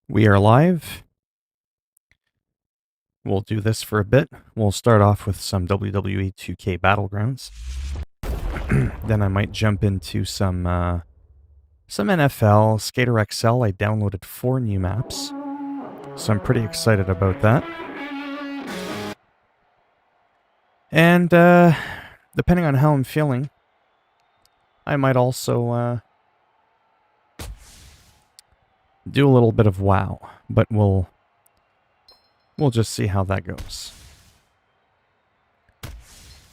We are live. We'll do this for a bit. We'll start off with some WWE 2K Battlegrounds. Then I might jump into some NFL, Skater XL. I downloaded 4 new maps, so I'm pretty excited about that. And depending on how I'm feeling, I might also do a little bit of WoW, but we'll just see how that goes.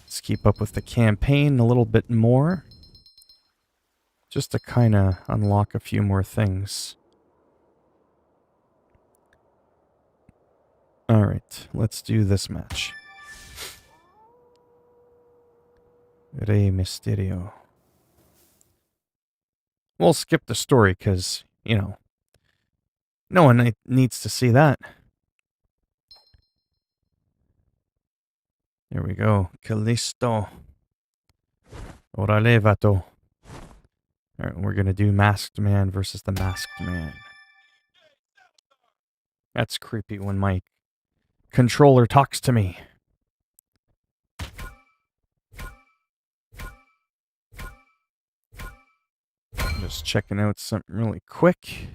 Let's keep up with the campaign a little bit more, just to kind of unlock a few more things. Alright, let's do this match. Rey Mysterio. We'll skip the story because, you know, no one needs to see that. There we go. Callisto. Orale, vato. Alright, we're gonna do Masked Man versus the Masked Man. That's creepy when my controller talks to me. Just checking out something really quick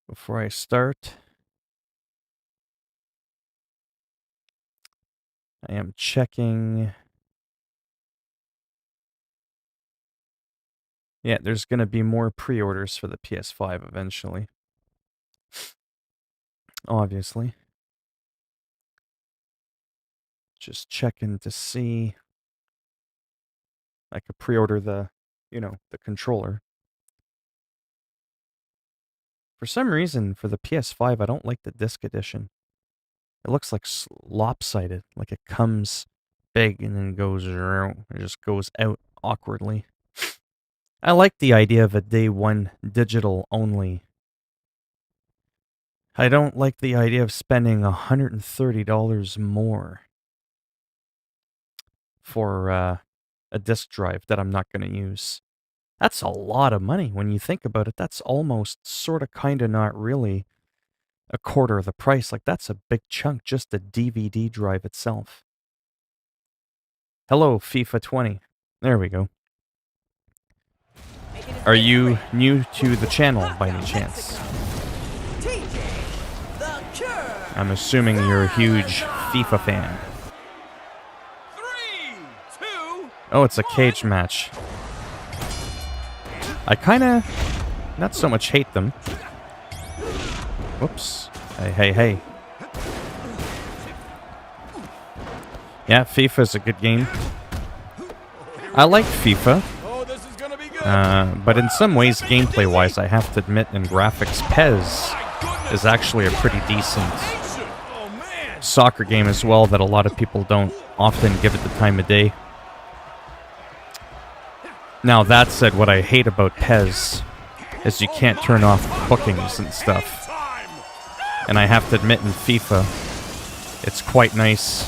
before I start. I am checking. Yeah, there's going to be more pre-orders for the PS5 eventually. Obviously. Just checking to see. I could pre-order the, the controller. For some reason, for the PS5, I don't like the disc edition. It looks like lopsided, like it comes big and then goes, it just goes out awkwardly. I like the idea of a day one digital only. I don't like the idea of spending $130 more for a disk drive that I'm not going to use. That's a lot of money when you think about it. That's almost sort of kind of not really a quarter of the price. Like, that's a big chunk, just the DVD drive itself. Hello, FIFA 20. There we go. Are you new to the channel by any chance? I'm assuming you're a huge FIFA fan. Oh, it's a cage match. I kind of not so much hate them. Whoops. Hey. Yeah, FIFA's a good game. I like FIFA. But in some ways, gameplay-wise, I have to admit, in graphics, PES is actually a pretty decent soccer game as well that a lot of people don't often give it the time of day. Now, that said, what I hate about PES is you can't turn off bookings and stuff. And I have to admit, in FIFA, it's quite nice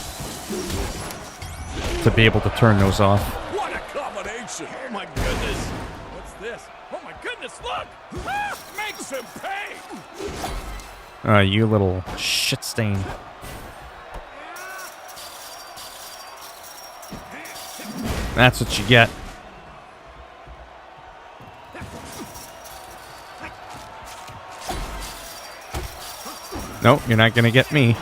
to be able to turn those off. What a combination! Oh my goodness! What's this? Oh my goodness, look! Ah, makes him pay! You little shit stain. That's what you get. Nope, you're not gonna get me.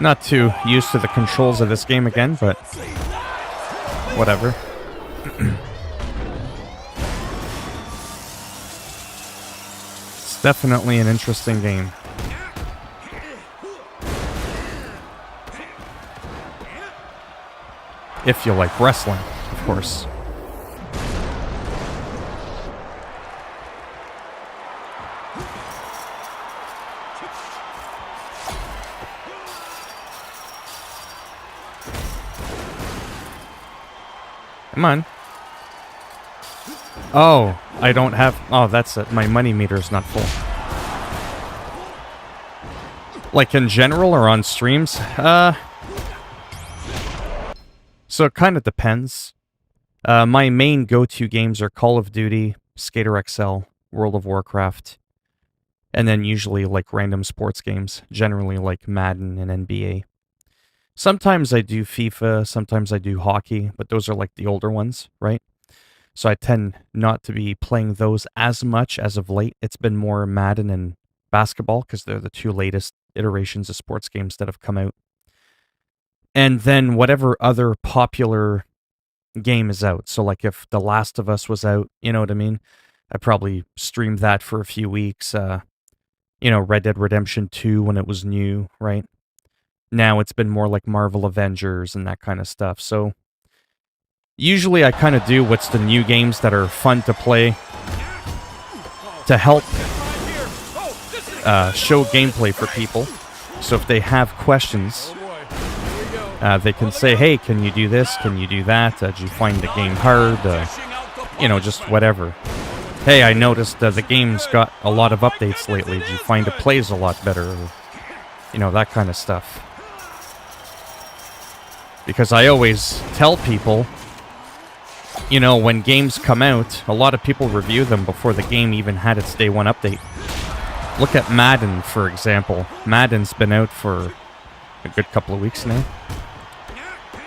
Not too used to the controls of this game again, but whatever. It's definitely an interesting game. If you like wrestling, of course. Come on. Oh, I don't have... Oh, that's it. My money meter's not full. Like in general or on streams? So it kind of depends. My main go-to games are Call of Duty, Skater XL, World of Warcraft, and then usually like random sports games, generally like Madden and NBA. Sometimes I do FIFA, sometimes I do hockey, but those are like the older ones, right? So I tend not to be playing those as much as of late. It's been more Madden and basketball because they're the two latest iterations of sports games that have come out. And then whatever other popular game is out. So like if The Last of Us was out, you know what I mean? I probably streamed that for a few weeks. Red Dead Redemption 2 when it was new, right? Now it's been more like Marvel Avengers and that kind of stuff. So usually I kind of do what's the new games that are fun to play to help show gameplay for people. So if they have questions, they can say, hey, can you do this? Can you do that? Did you find the game hard? Just whatever. Hey, I noticed the game's got a lot of updates lately. Did you find it plays a lot better? That kind of stuff. Because I always tell people, when games come out, a lot of people review them before the game even had its day one update. Look at Madden, for example. Madden's been out for a good couple of weeks now.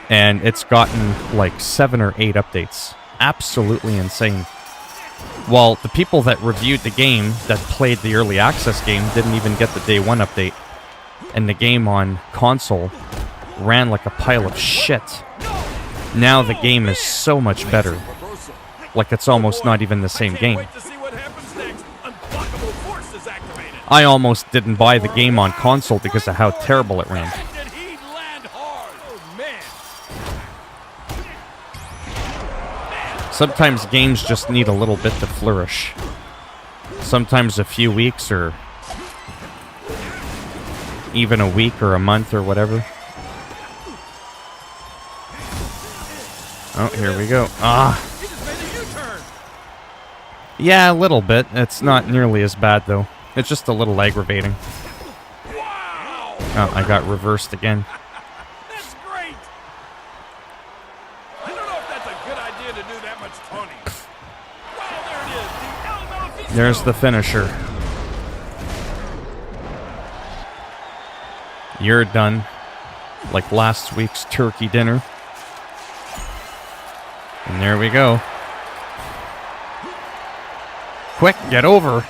And it's gotten like 7 or 8 updates. Absolutely insane. Well, the people that reviewed the game, that played the early access game, didn't even get the day one update. And the game on console ran like a pile of shit. Now the game is so much better. Like it's almost not even the same game. I almost didn't buy the game on console because of how terrible it ran. Sometimes games just need a little bit to flourish. Sometimes a few weeks or even a week or a month or whatever. Oh, here we go. Yeah, a little bit. It's not nearly as bad, though. It's just a little aggravating. Oh, I got reversed again. That's great. I don't know if that's a good idea to do that much taunting. Wow, there it is. The elemental feature. There's the finisher. You're done. Like last week's turkey dinner. And there we go. Quick, get over.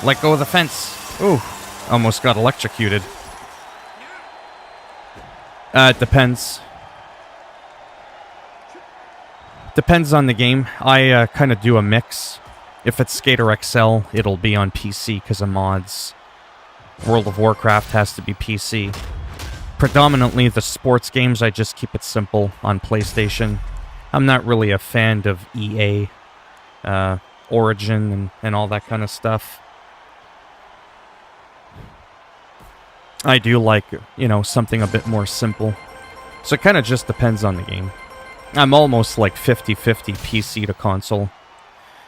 Let go of the fence. Ooh, almost got electrocuted. It depends. Depends on the game. I kind of do a mix. If it's Skater XL, it'll be on PC because of mods. World of Warcraft has to be PC. Predominantly the sports games, I just keep it simple on PlayStation. I'm not really a fan of EA, Origin, and all that kind of stuff. I do like, something a bit more simple. So it kind of just depends on the game. I'm almost like 50-50 PC to console.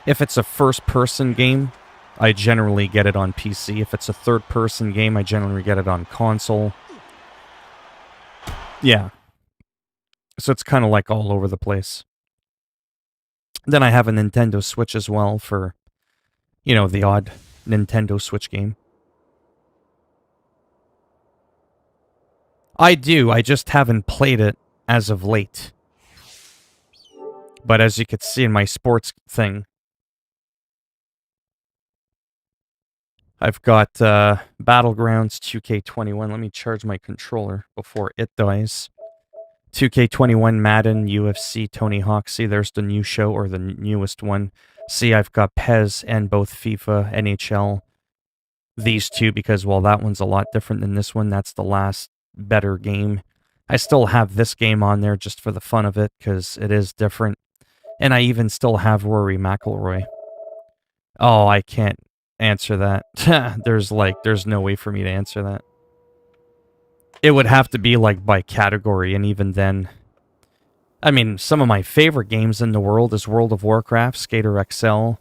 If it's a first-person game, I generally get it on PC. If it's a third-person game, I generally get it on console. Yeah. So it's kind of like all over the place. Then I have a Nintendo Switch as well for, the odd Nintendo Switch game. I do, I just haven't played it as of late. But as you could see in my sports thing, I've got Battlegrounds 2K21. Let me charge my controller before it dies. 2K21, Madden, UFC, Tony Hawk. See, there's the new show, or the newest one. See, I've got PES and both FIFA, NHL. These two, because, well, that one's a lot different than this one. That's the last better game. I still have this game on there just for the fun of it, because it is different. And I even still have Rory McIlroy. Oh, I can't answer that. There's no way for me to answer that. It would have to be like by category, and even then, I mean, some of my favorite games in the world is World of Warcraft, Skater XL,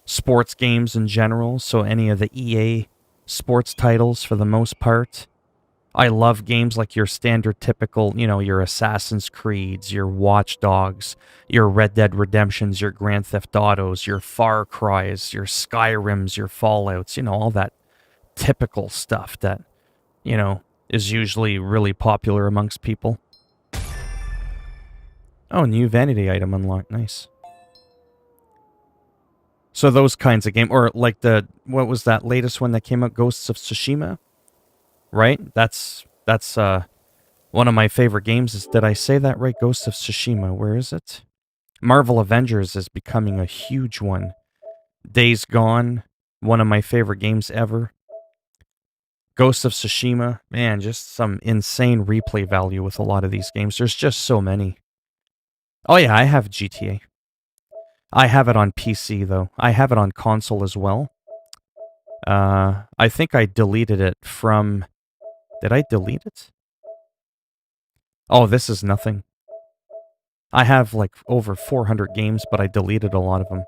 sports games in general, so any of the EA sports titles for the most part. I love games like your standard typical, your Assassin's Creeds, your Watch Dogs, your Red Dead Redemptions, your Grand Theft Autos, your Far Cries, your Skyrims, your Fallouts, all that typical stuff that, is usually really popular amongst people. Oh, new vanity item unlocked. Nice. So those kinds of games, or like what was that latest one that came out, Ghosts of Tsushima? Right? That's one of my favorite games. Did I say that right? Ghosts of Tsushima. Where is it? Marvel Avengers is becoming a huge one. Days Gone, one of my favorite games ever. Ghosts of Tsushima, man, just some insane replay value with a lot of these games. There's just so many. Oh yeah, I have GTA. I have it on PC though. I have it on console as well. I think I deleted it from... Did I delete it? Oh, this is nothing. I have like over 400 games, but I deleted a lot of them.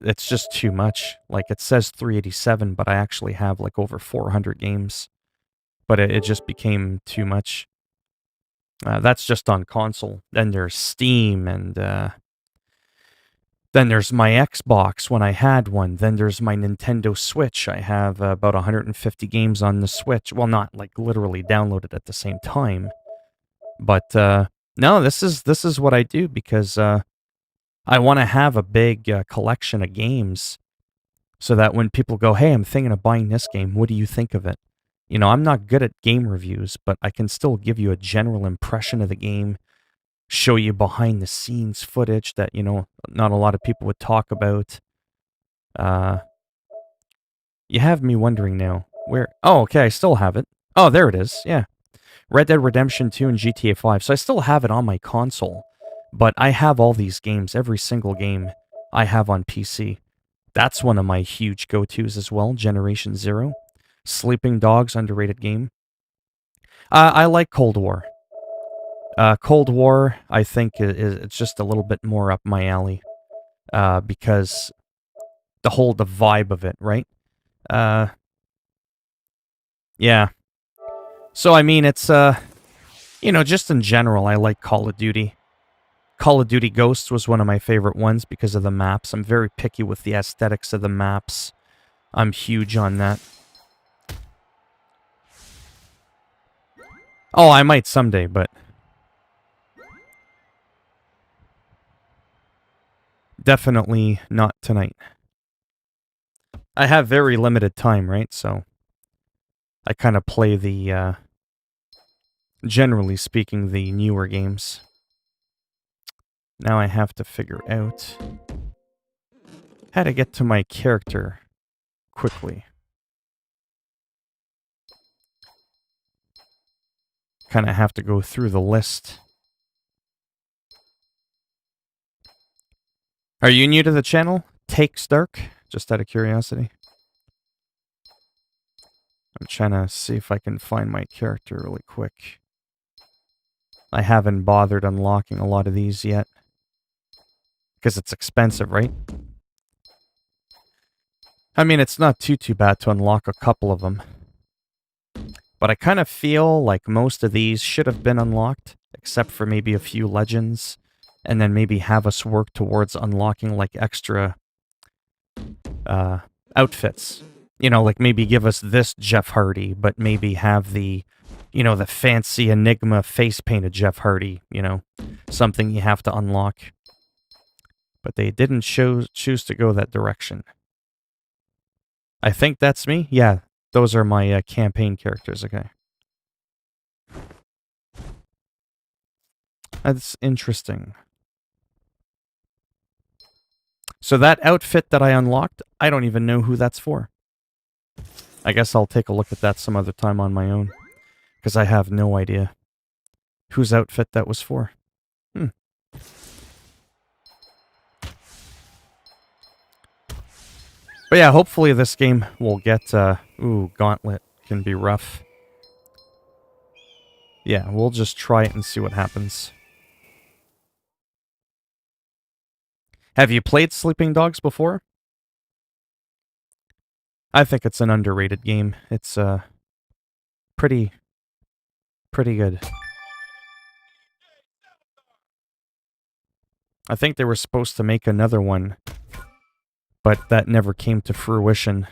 It's just too much. Like it says 387, but I actually have like over 400 games. But it just became too much. That's just on console. Then there's Steam, and then there's my Xbox when I had one. Then there's my Nintendo Switch. I have about 150 games on the Switch. Well, not like literally downloaded at the same time. But no, this is what I do because I want to have a big collection of games so that when people go, hey, I'm thinking of buying this game, what do you think of it? I'm not good at game reviews, but I can still give you a general impression of the game, show you behind the scenes footage that, not a lot of people would talk about. You have me wondering now, where... Oh, okay, I still have it. Oh, there it is, yeah. Red Dead Redemption 2 and GTA 5. So I still have it on my console, but I have all these games, every single game I have on PC. That's one of my huge go-tos as well, Generation Zero. Sleeping Dogs, underrated game. I like Cold War. Cold War, I think, it's just a little bit more up my alley. Because the vibe of it, right? Yeah. So, I mean, it's, just in general, I like Call of Duty. Call of Duty Ghosts was one of my favorite ones because of the maps. I'm very picky with the aesthetics of the maps. I'm huge on that. Oh, I might someday, but... definitely not tonight. I have very limited time, right? So I kind of play the, generally speaking, the newer games. Now I have to figure out how to get to my character quickly. Kind of have to go through the list. Are you new to the channel? Takes Dark? Just out of curiosity. I'm trying to see if I can find my character really quick. I haven't bothered unlocking a lot of these yet. Because it's expensive, right? I mean, it's not too bad to unlock a couple of them. But I kind of feel like most of these should have been unlocked, except for maybe a few legends, and then maybe have us work towards unlocking like extra outfits. Like maybe give us this Jeff Hardy, but maybe have the, the fancy Enigma face-painted Jeff Hardy, something you have to unlock. But they didn't choose to go that direction. I think that's me. Yeah, those are my campaign characters, okay. That's interesting. So that outfit that I unlocked, I don't even know who that's for. I guess I'll take a look at that some other time on my own. Because I have no idea whose outfit that was for. But yeah, hopefully this game will get... ooh, Gauntlet can be rough. Yeah, we'll just try it and see what happens. Have you played Sleeping Dogs before? I think it's an underrated game. It's pretty good. I think they were supposed to make another one, but that never came to fruition.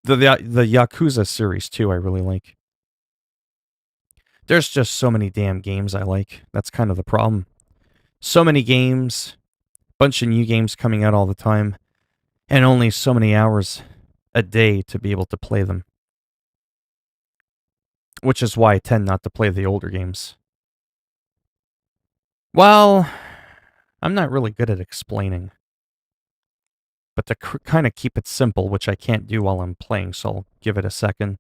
The Yakuza series, too, I really like. There's just so many damn games I like. That's kind of the problem. So many games, bunch of new games coming out all the time, and only so many hours a day to be able to play them. Which is why I tend not to play the older games. Well, I'm not really good at explaining. But to kind of keep it simple, which I can't do while I'm playing, so I'll give it a second.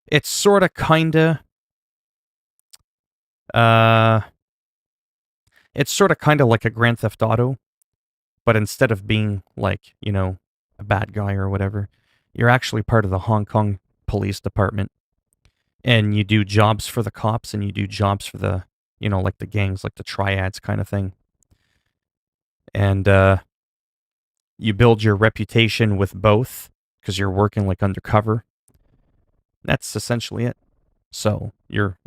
It's sort of, kinda... it's sort of kind of like a Grand Theft Auto, but instead of being like, you know, a bad guy or whatever, you're actually part of the Hong Kong Police Department. And you do jobs for the cops and you do jobs for the, you know, like the gangs, like the triads kind of thing. And you build your reputation with both because you're working like undercover. That's essentially it. So you're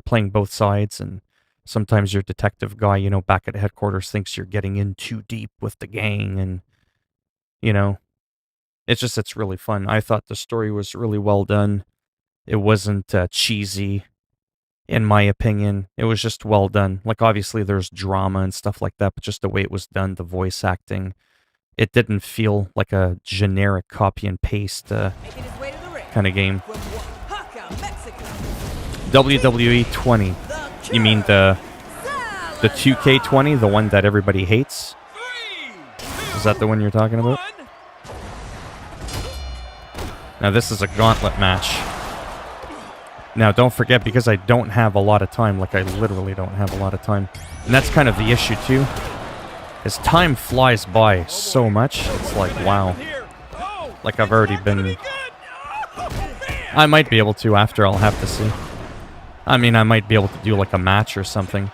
playing both sides, and sometimes your detective guy, you know, back at headquarters thinks you're getting in too deep with the gang, and, you know, it's really fun. I thought the story was really well done. It wasn't cheesy, in my opinion. It was just well done. Like, obviously there's drama and stuff like that, but just the way it was done, the voice acting, it didn't feel like a generic copy and paste kind of game. WWE 20. You mean the 2K20, the one that everybody hates? Is that the one you're talking about? Now this is a gauntlet match. Now don't forget, because I don't have a lot of time, like I literally don't have a lot of time. And that's kind of the issue too. Is time flies by so much, it's like, wow. Like I've already been... I might be able to after, I'll have to see. I mean, I might be able to do like a match or something.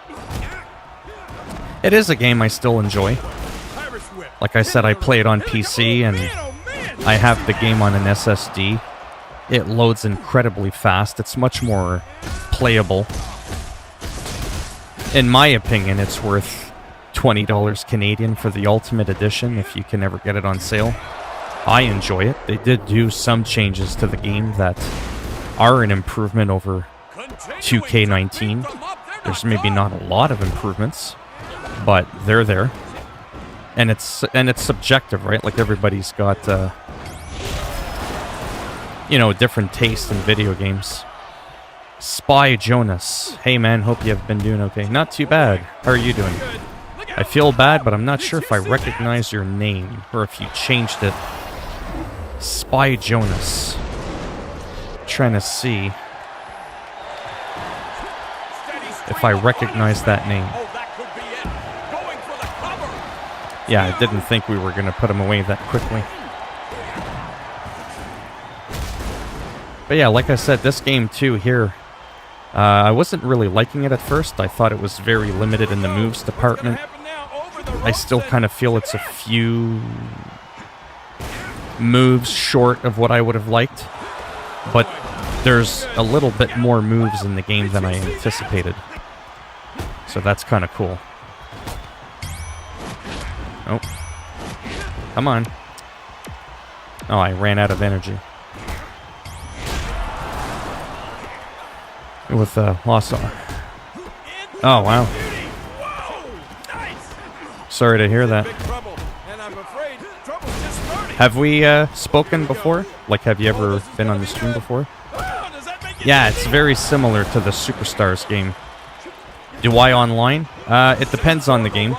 It is a game I still enjoy. Like I said, I play it on PC and I have the game on an SSD. It loads incredibly fast. It's much more playable. In my opinion, it's worth $20 Canadian for the Ultimate Edition if you can ever get it on sale. I enjoy it. They did do some changes to the game that are an improvement over 2K19. There's maybe not a lot of improvements, but they're there. And it's subjective, right? Like everybody's got you know, different taste in video games. Spy Jonas. Hey man, hope you've been doing okay. Not too bad. How are you doing? I feel bad, but I'm not sure if I recognize your name or if you changed it. Spy Jonas. Trying to see if I recognize that name. Yeah, I didn't think we were going to put him away that quickly. But yeah, like I said, this game too here, I wasn't really liking it at first. I thought it was very limited in the moves department. I still kind of feel it's a few moves short of what I would have liked. But there's a little bit more moves in the game than I anticipated. So that's kind of cool. Oh. Come on. Oh, I ran out of energy. With loss on. Oh, wow. Sorry to hear that. Have we spoken before? Like, have you ever been on the stream before? Yeah, it's very similar to the Superstars game. Do I online? It depends on the game.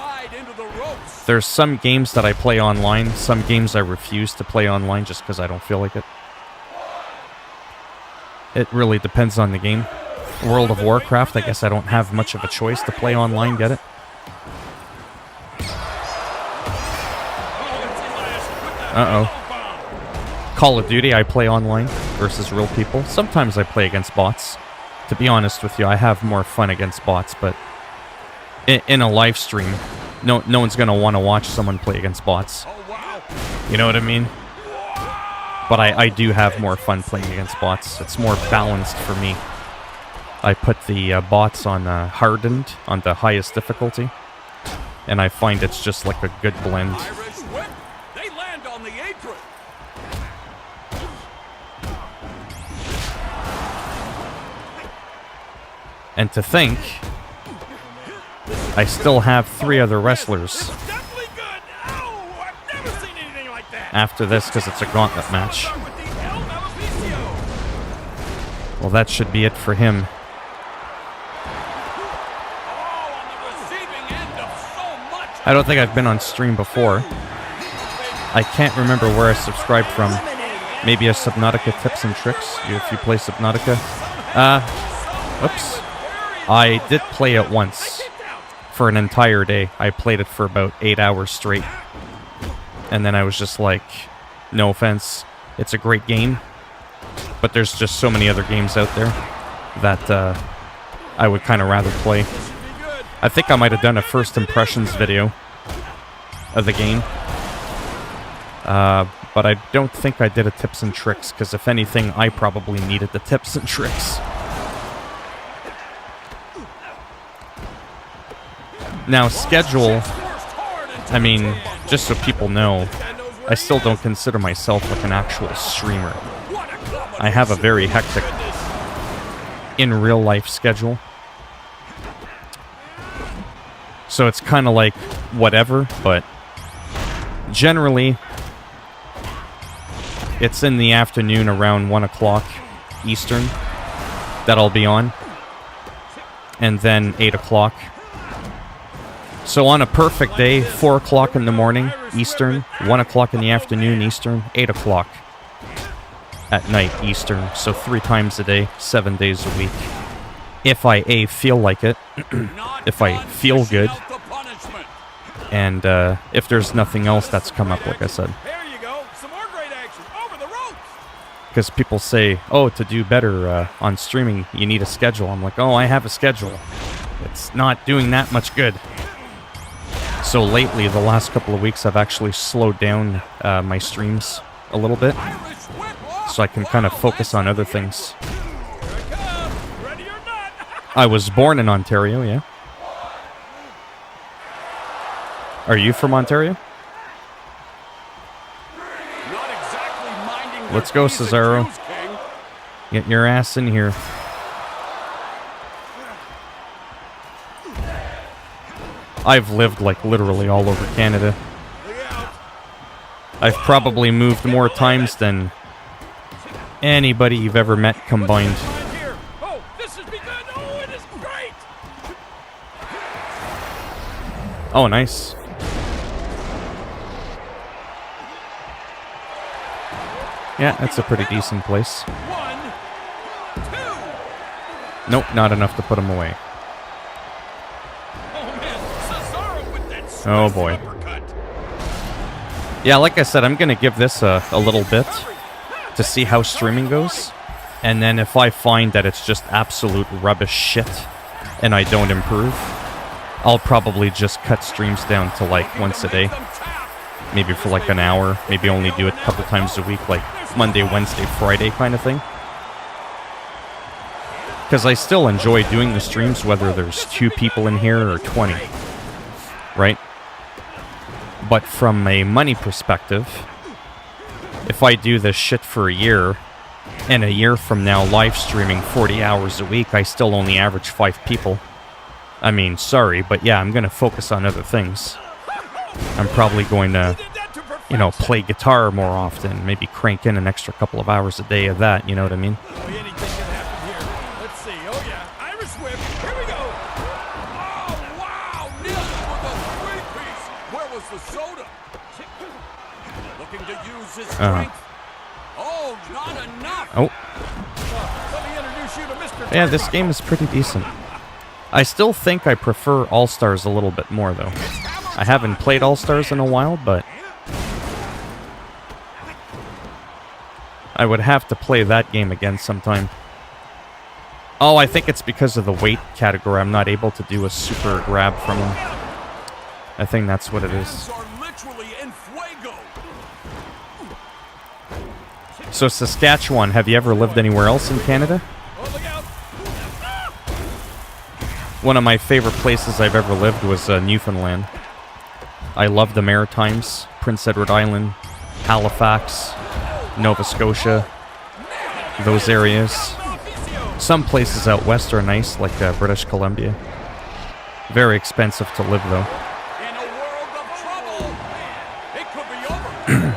There's some games that I play online, some games I refuse to play online just because I don't feel like it. It really depends on the game. World of Warcraft, I guess I don't have much of a choice to play online, get it? Uh-oh. Call of Duty, I play online versus real people. Sometimes I play against bots. To be honest with you, I have more fun against bots, but in a live stream, no one's going to want to watch someone play against bots. You know what I mean? But I do have more fun playing against bots. It's more balanced for me. I put the bots on hardened, on the highest difficulty. And I find it's just like a good blend. Irish whip. They land on the apron. And to think, I still have 3 other wrestlers This is definitely good. Ow, I've never seen anything like that. after this because it's a gauntlet match. Start with the El Maleficio. Well, that should be it for him. Oh, on the receiving end of so much. I don't think I've been on stream before. I can't remember where I subscribed from. Maybe a Subnautica Tips and Tricks, if you play Subnautica. Oops. I did play it once for an entire day. I played it for about 8 hours straight. And then I was just like, no offense, it's a great game, but there's just so many other games out there that I would kind of rather play. I think I might have done a first impressions video of the game. But I don't think I did a tips and tricks, because if anything, I probably needed the tips and tricks. Now, schedule, I mean, just so people know, I still don't consider myself like an actual streamer. I have a very hectic in real life schedule. So it's kind of like whatever, but generally it's in the afternoon around 1 o'clock Eastern that I'll be on. And then 8 o'clock. So on a perfect day, 4 o'clock in the morning Eastern, 1 o'clock in the afternoon Eastern, 8 o'clock at night Eastern. So 3 times a day, 7 days a week. If I feel like it, if I feel good, and if there's nothing else that's come up, like I said. Because people say, oh, to do better on streaming, you need a schedule. I'm like, oh, I have a schedule. It's not doing that much good. So lately, the last couple of weeks, I've actually slowed down my streams a little bit. So I can kind of focus on other things. I was born in Ontario, yeah. Are you from Ontario? Let's go, Cesaro. Get your ass in here. I've lived, like, literally all over Canada. I've probably moved more times than anybody you've ever met combined. Oh, nice. Yeah, that's a pretty decent place. Nope, not enough to put him away. Oh boy. Yeah, like I said, I'm going to give this a little bit to see how streaming goes. And then if I find that it's just absolute rubbish shit and I don't improve, I'll probably just cut streams down to like once a day. Maybe for like an hour. Maybe only do it a couple times a week, like Monday, Wednesday, Friday kind of thing. Because I still enjoy doing the streams, whether there's 2 people in here or 20. Right? But from a money perspective, if I do this shit for a year, and a year from now live streaming 40 hours a week, I still only average 5 people. I mean, sorry, but yeah, I'm going to focus on other things. I'm probably going to, you know, play guitar more often. Maybe crank in an extra couple of hours a day of that, you know what I mean? Anything can happen here. Let's see. Oh, yeah. Irish whip. Here we go. Oh, wow. Nailed it with a 3-piece. Where was the soda? Looking to use his strength. Oh, not enough. Oh. Let me introduce you to Mr. Yeah, this game is pretty decent. I still think I prefer All-Stars a little bit more, though. I haven't played All-Stars in a while, but I would have to play that game again sometime. Oh, I think it's because of the weight category. I'm not able to do a super grab from him. I think that's what it is. So Saskatchewan, have you ever lived anywhere else in Canada? Oh, look out. One of my favorite places I've ever lived was Newfoundland. I love the Maritimes, Prince Edward Island, Halifax, Nova Scotia, those areas. Some places out west are nice, like British Columbia. Very expensive to live, though. In a world of trouble. It could be over.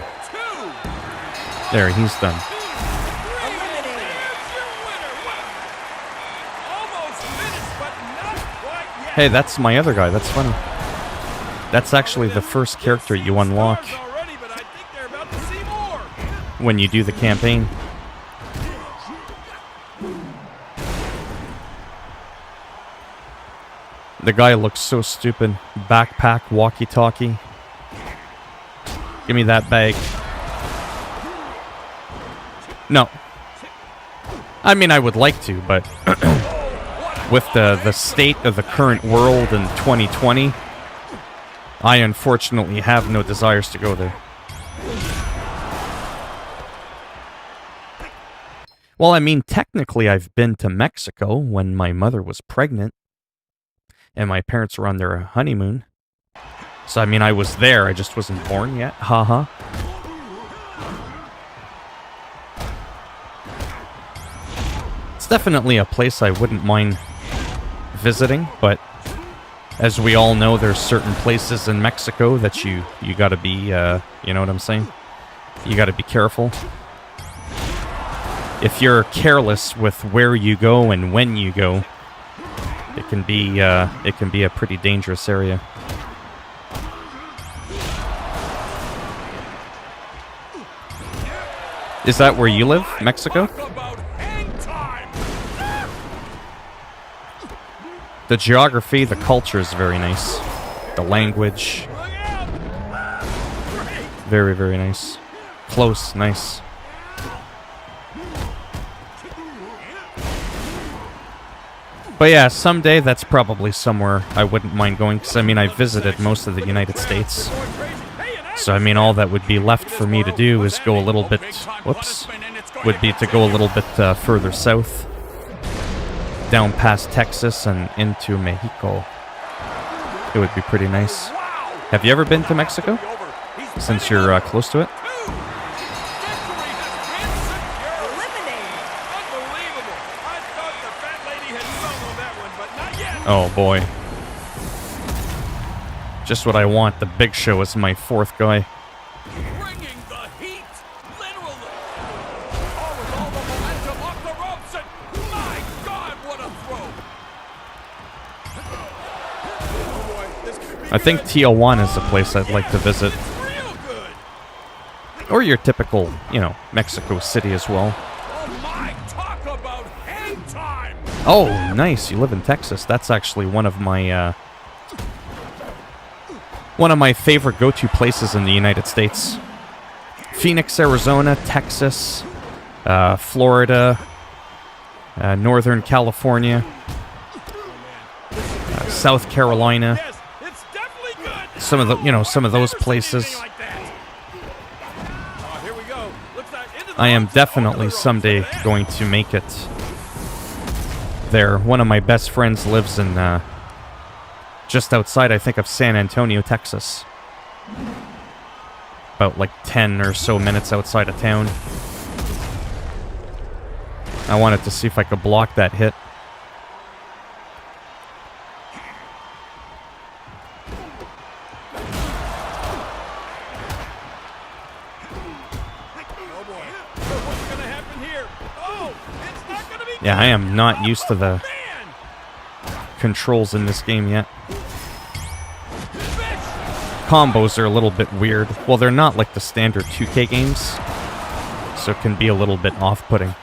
2. There, he's done. Eliminated. There's your winner. Wow. Almost finished, but not quite yet. Hey, that's my other guy. That's funny. That's actually the first character you unlock Already, but I think they're about to see more. when you do the campaign. The guy looks so stupid. Backpack, walkie-talkie. Give me that bag. No. I mean, I would like to, but with the state of the current world in 2020, I unfortunately have no desires to go there. Well, I mean, technically I've been to Mexico when my mother was pregnant and my parents were on their honeymoon. So, I mean, I was there, I just wasn't born yet. Haha. It's definitely a place I wouldn't mind visiting, but as we all know, there's certain places in Mexico that you gotta be, you know what I'm saying? You gotta be careful. If you're careless with where you go and when you go, it can be a pretty dangerous area. Is that where you live, Mexico? Talk about hang time. The geography, the culture is very nice. The language, Look out. Great. very, very nice. Close, nice. But yeah, someday that's probably somewhere I wouldn't mind going, because I mean, I visited most of the United States. Going crazy. Hey, and So I mean, all that would be left for me to do is go a little bit, whoops, would be to go a little bit further south, down past Texas and into Mexico. It would be pretty nice. Have you ever been to Mexico? Since you're close to it? Oh boy. Just what I want. The Big Show is my fourth guy. Bringing the heat, literally. Oh, with all the momentum off the ropes, and my God, what a throw! Oh boy, this could be I think good. Tijuana is a place I'd like to visit. It's real good. Or your typical, you know, Mexico City as well. Oh my, talk about hang time! Oh, nice. You live in Texas. That's actually one of my favorite go-to places in the United States. Phoenix, Arizona, Texas, Florida, Northern California, South Carolina. Yes, it's definitely good. Some of those places. Like that. Oh, here we go. Looks like into the I am ropes. definitely Over the ropes. someday going to make it there. One of my best friends lives in just outside, I think, of San Antonio, Texas. About like 10 or so minutes outside of town. I wanted to see if I could block that hit. Oh boy. What's gonna happen here? Oh, it's not gonna be. Yeah, I am not used to the Man, controls in this game yet. fish. Combos are a little bit weird. Well, they're not like the standard 2K games, so it can be a little bit off-putting.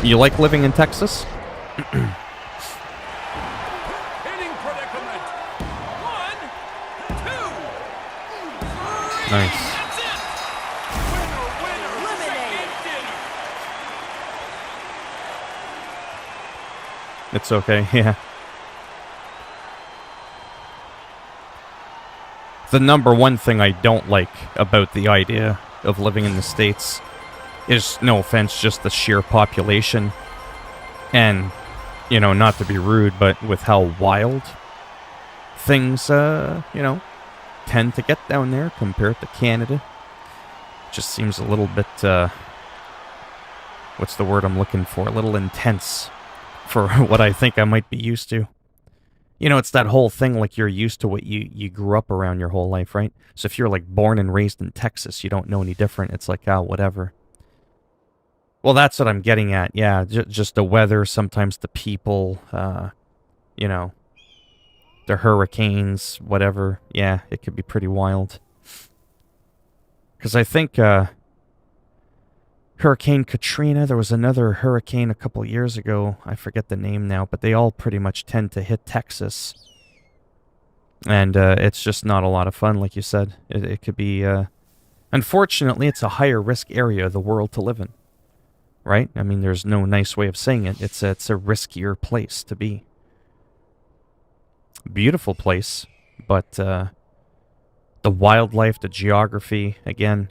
You like living in Texas? Hitting predicament. 1, 2, 3. Nice. That's it. Winner, eliminated. Dinner. It's okay, yeah. The number one thing I don't like about the idea of living in the States is, no offense, just the sheer population. And, you know, not to be rude, but with how wild things, you know, tend to get down there compared to Canada. Just seems a little bit, what's the word I'm looking for? A little intense for what I think I might be used to. You know, it's that whole thing, like you're used to what you grew up around your whole life, right? So if you're like born and raised in Texas, you don't know any different. It's like, ah, whatever. Well, that's what I'm getting at. Yeah, just the weather, sometimes the people, you know, the hurricanes, whatever. Yeah, it could be pretty wild. Because I think Hurricane Katrina, there was another hurricane a couple years ago. I forget the name now, but they all pretty much tend to hit Texas. And it's just not a lot of fun, like you said. It could be... unfortunately, it's a higher risk area of the world to live in. Right? I mean, there's no nice way of saying it. It's a riskier place to be. Beautiful place, but the wildlife, the geography, again,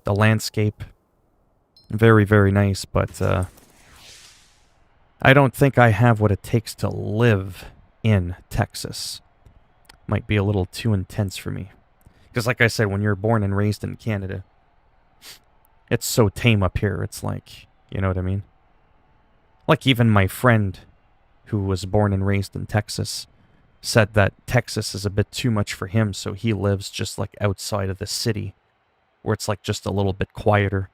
the landscape, very, very nice, but I don't think I have what it takes to live in Texas. Might be a little too intense for me. Because like I said, when you're born and raised in Canada, it's so tame up here. It's like, you know what I mean? Like even my friend who was born and raised in Texas said that Texas is a bit too much for him, so he lives just like outside of the city, where it's like just a little bit quieter.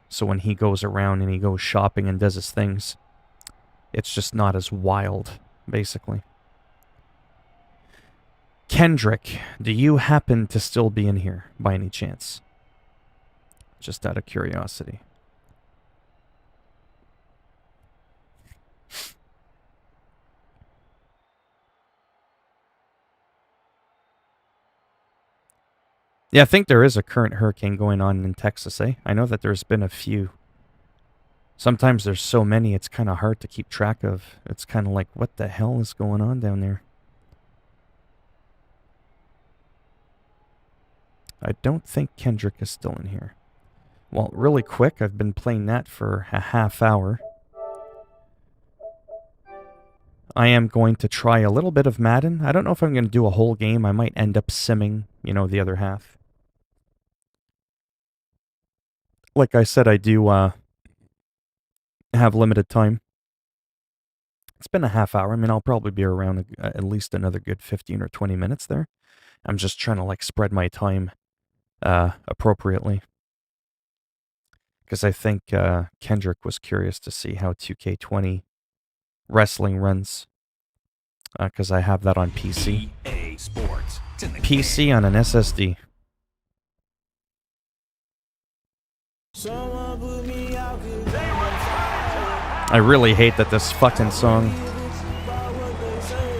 So when he goes around and he goes shopping and does his things, it's just not as wild, basically. Kendrick, do you happen to still be in here by any chance? Just out of curiosity. Yeah, I think there is a current hurricane going on in Texas, eh? I know that there's been a few. Sometimes there's so many, it's kind of hard to keep track of. It's kind of like, what the hell is going on down there? I don't think Kendrick is still in here. Well, really quick, I've been playing that for a half hour. I am going to try a little bit of Madden. I don't know if I'm going to do a whole game. I might end up simming, you know, the other half. Like I said, I do have limited time. It's been a half hour. I mean, I'll probably be around at least another good 15 or 20 minutes there. I'm just trying to, like, spread my time appropriately. Because I think Kendrick was curious to see how 2K20 wrestling runs. Because I have that on PC. EA Sports. PC on an SSD. I really hate that this fucking song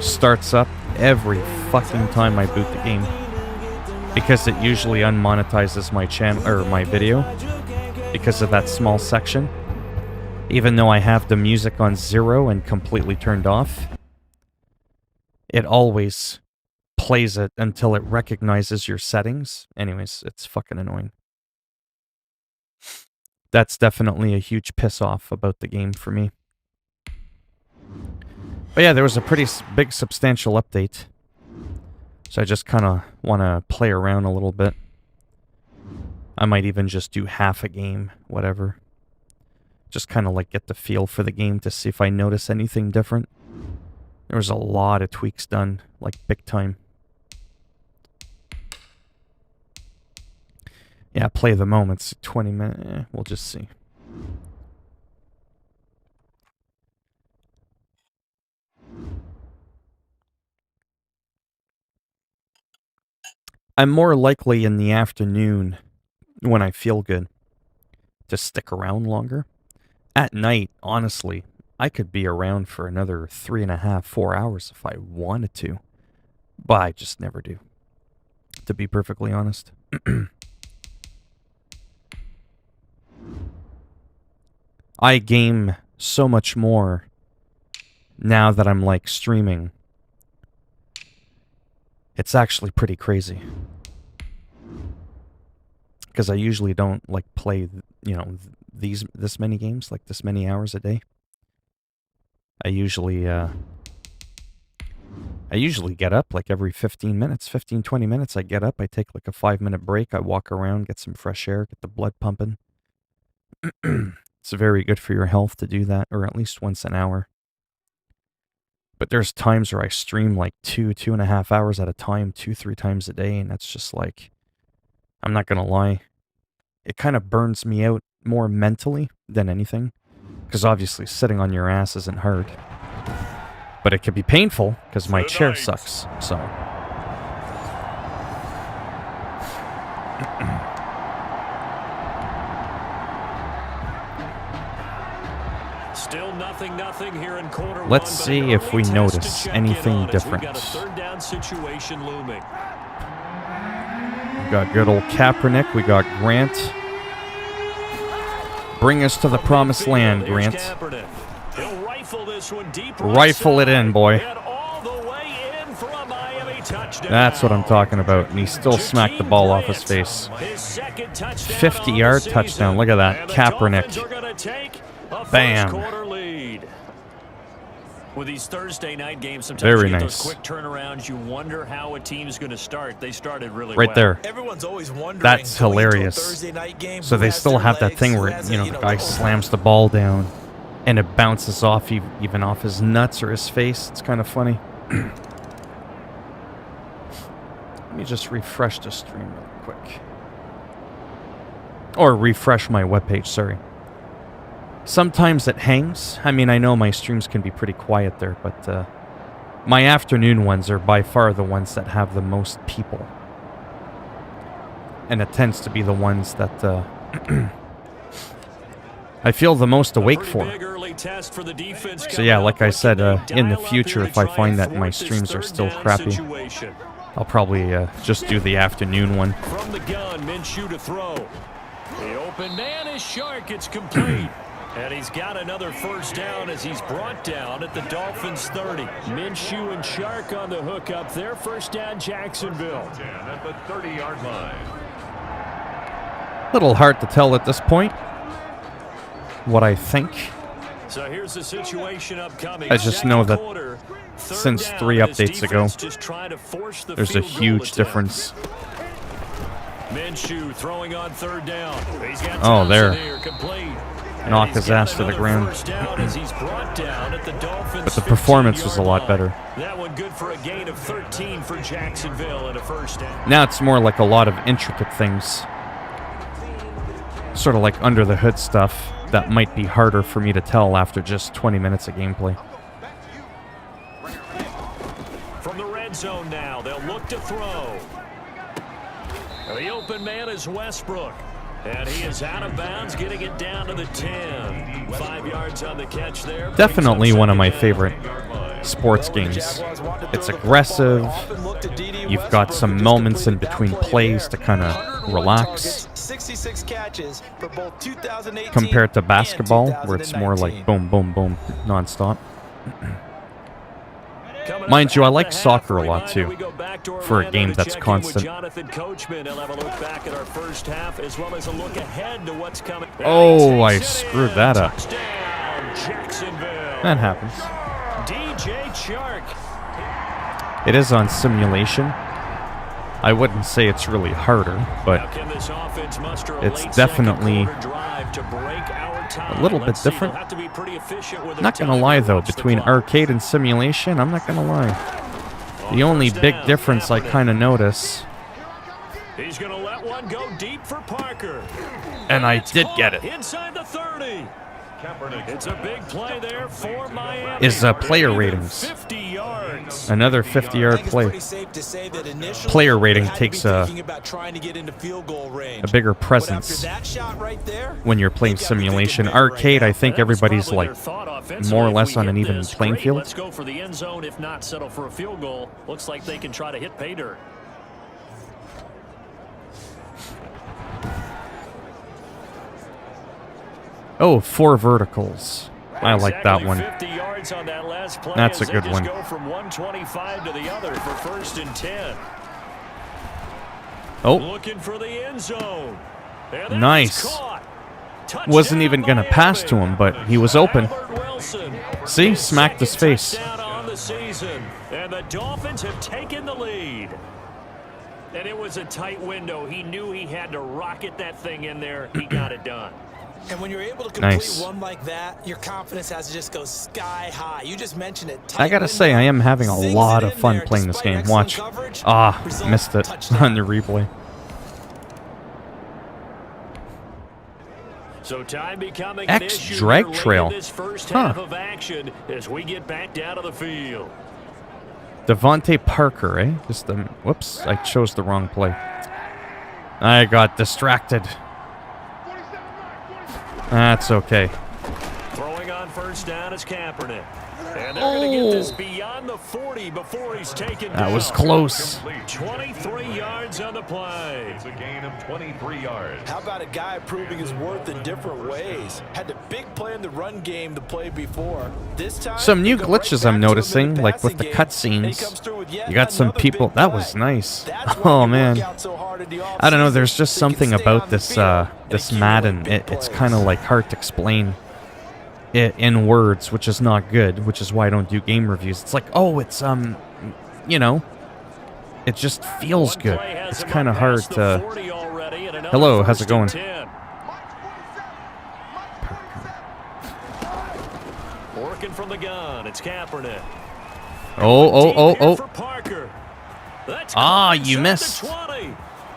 starts up every fucking time I boot the game. Because it usually unmonetizes my channel or my video because of that small section. Even though I have the music on 0 and completely turned off, it always plays it until it recognizes your settings. Anyways, it's fucking annoying. That's definitely a huge piss off about the game for me. But yeah, there was a pretty big substantial update. So I just kind of want to play around a little bit. I might even just do half a game, whatever. Just kind of like get the feel for the game to see if I notice anything different. There was a lot of tweaks done, like big time. Yeah, play the moments, 20 minutes, we'll just see. I'm more likely in the afternoon, when I feel good, to stick around longer. At night, honestly, I could be around for another 3.5, 4 hours if I wanted to. But I just never do, to be perfectly honest. I game so much more now that I'm like streaming. It's actually pretty crazy. Because I usually don't like play, you know, this many games, like this many hours a day. I usually get up like every 15 minutes, 15, 20 minutes. I get up, I take like a 5-minute break, I walk around, get some fresh air, get the blood pumping. It's very good for your health to do that, or at least once an hour. But there's times where I stream like 2.5 hours at a time, 2-3 times a day, and that's just like, I'm not gonna lie, it kind of burns me out more mentally than anything. Because obviously sitting on your ass isn't hard. But it can be painful, because my chair sucks, so. Still nothing here in quarter one. Let's see if we notice anything different. We've got a third down situation looming. We got good old Kaepernick. We got Grant. Bring us to the promised land, Grant. He'll rifle this one deep. Rifle it in, boy. And all the way in for a Miami touchdown. That's what I'm talking about. And he still smacked the ball off his face. 50-yard touchdown. Look at that. Kaepernick. Bam. With these Thursday night games, sometimes Very you get nice. those quick turnarounds. You wonder how a team's going to start. They started really Right well. there. Everyone's always wondering. That's hilarious. So they still have that thing where, you know, the guy slams the ball down and it bounces off even off his nuts or his face. It's kind of funny. Let me just refresh the stream real quick. Or refresh my webpage, sorry. Sometimes it hangs. I mean, I know my streams can be pretty quiet there, but my afternoon ones are by far the ones that have the most people. And it tends to be the ones that I feel the most awake for. So yeah, like I said, in the future, if I find that my streams are still crappy, I'll probably just do the afternoon one. From the gun, Minshew to throw. The open man is Shark. It's complete. And he's got another first down as he's brought down at the Dolphins' 30. Minshew and Shark on the hook up there. First down, Jacksonville. At the 30-yard line. Little hard to tell at this point what I think. So here's the situation upcoming. I just know that since 3 updates ago, there's a huge difference. Minshew throwing on third down. He's got Oh, there. complete. Knock his ass to the ground. But the performance was a lot better. That one good for a gain of 13 for Jacksonville and a first down. Now it's more like a lot of intricate things. Sort of like under the hood stuff that might be harder for me to tell after just 20 minutes of gameplay. From the red zone now, they'll look to throw. The open man is Westbrook. And he is out of bounds, getting it down to the 10. 5 yards on the catch there. Definitely one of my favorite sports games. It's aggressive. You've got some moments in between plays to kind of relax. 66 catches for both 2018 compared to basketball, where it's more like boom, boom, boom, nonstop. Mind you, I like soccer a lot too, for a game that's constant. Oh, I screwed that up. That happens. It is on simulation. I wouldn't say it's really harder, but it's definitely a little bit different. Not gonna lie though, between arcade and simulation, I'm not gonna lie. The only big difference I kind of notice, he's gonna let one go deep for Parker. And I did get it. Inside the 30. It's a big play there for Miami. Is player ratings. 50 yards. Another 50-yard play. Player rating takes a bigger presence when you're playing simulation. Arcade, I think everybody's like more or less on an even playing field. Let's go for the end zone, if not settle for a field goal. Looks like they can try to hit pay dirt. Oh, 4 verticals. I like that one. 50 yards on that last play That's a as they good just one. Go from 125 to the other for 1st and 10. Oh, Looking for the end zone. And that nice. is caught. Wasn't Touchdown, even going to pass to him, but he was open. Albert Wilson. See? Smacked his Second face. touchdown on the season. And the Dolphins have taken the lead. And it was a tight window. He knew he had to rocket that thing in there. He got it done. And when you're able to complete Nice. one like that, your confidence has to just go sky high. You just mentioned it. I gotta say, I am having a lot of fun playing this game. Watch. Ah, missed it on the replay. So time becoming an X issue drag here late trail. in this first Huh. half of action as we get back down to the field. Devontae Parker, eh? Just whoops, I chose the wrong play. I got distracted. That's okay. Throwing on first down is Kaepernick. And they're going to get this beyond the 40 before he's taken down. That was close. 23 yards on the play. It's a gain of 23 yards. How about a guy proving his worth in different ways? Had the big play in the run game to play before. This time, Some new they go right glitches back I'm to him in noticing, the like with the passing game, and he cutscenes. comes through with yet You got some another people. big That play. was nice. That's why Oh you man. work out so hard in the I don't know. offseason, There's just so you can something stay on about the this field and this accumulate Madden. big It's plays. kind of like hard to explain it in words, which is not good. Which is why I don't do game reviews. It's like, oh, it's you know, it just feels One good. play has It's him kind of up hard past the to. 40 already, and another Hello, how's it 1st going? and 10. Working from the gun, it's Kaepernick. Oh. For Parker. That's Ah, caught you inside missed. the 20.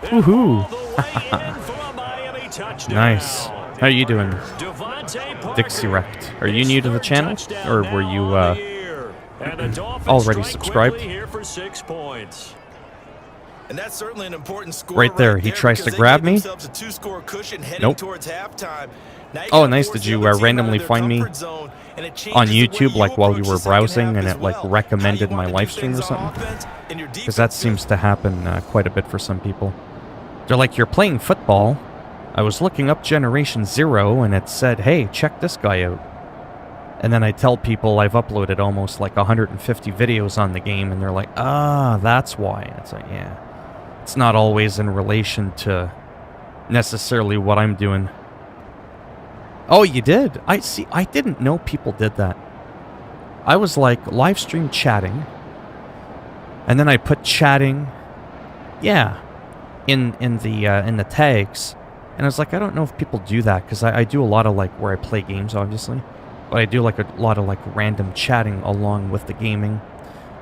And Woohoo. all the way in for a Miami touchdown. Nice. How you doing, Devontae Parker. Dixie Wrecked? Are you His new to the third channel, touchdown or were now you on the year. And the Dolphins already strike subscribed? quickly here for 6 points. And that's certainly an important score Right there. He tries to because they grab gave me. themselves a 2-score cushion heading Nope. towards halftime. Now you Oh, gotta nice. force Did the you other team out randomly of their find me comfort zone, and it changes on the way YouTube, you like while you approach were the second browsing, half and as it like well. How you recommended my wanna do live stream or things on something? offense, and your Because that defense seems to happen quite a bit for some people. They're like, you're playing football. I was looking up Generation Zero, and it said, hey, check this guy out. And then I tell people I've uploaded almost like 150 videos on the game, and they're like, ah, that's why. And it's like, yeah. It's not always in relation to necessarily what I'm doing. Oh, you did? I see. I didn't know people did that. I was like live stream chatting, and then I put chatting, yeah, in the tags, and I was like, I don't know if people do that because I do a lot of like where I play games, obviously, but I do like a lot of like random chatting along with the gaming.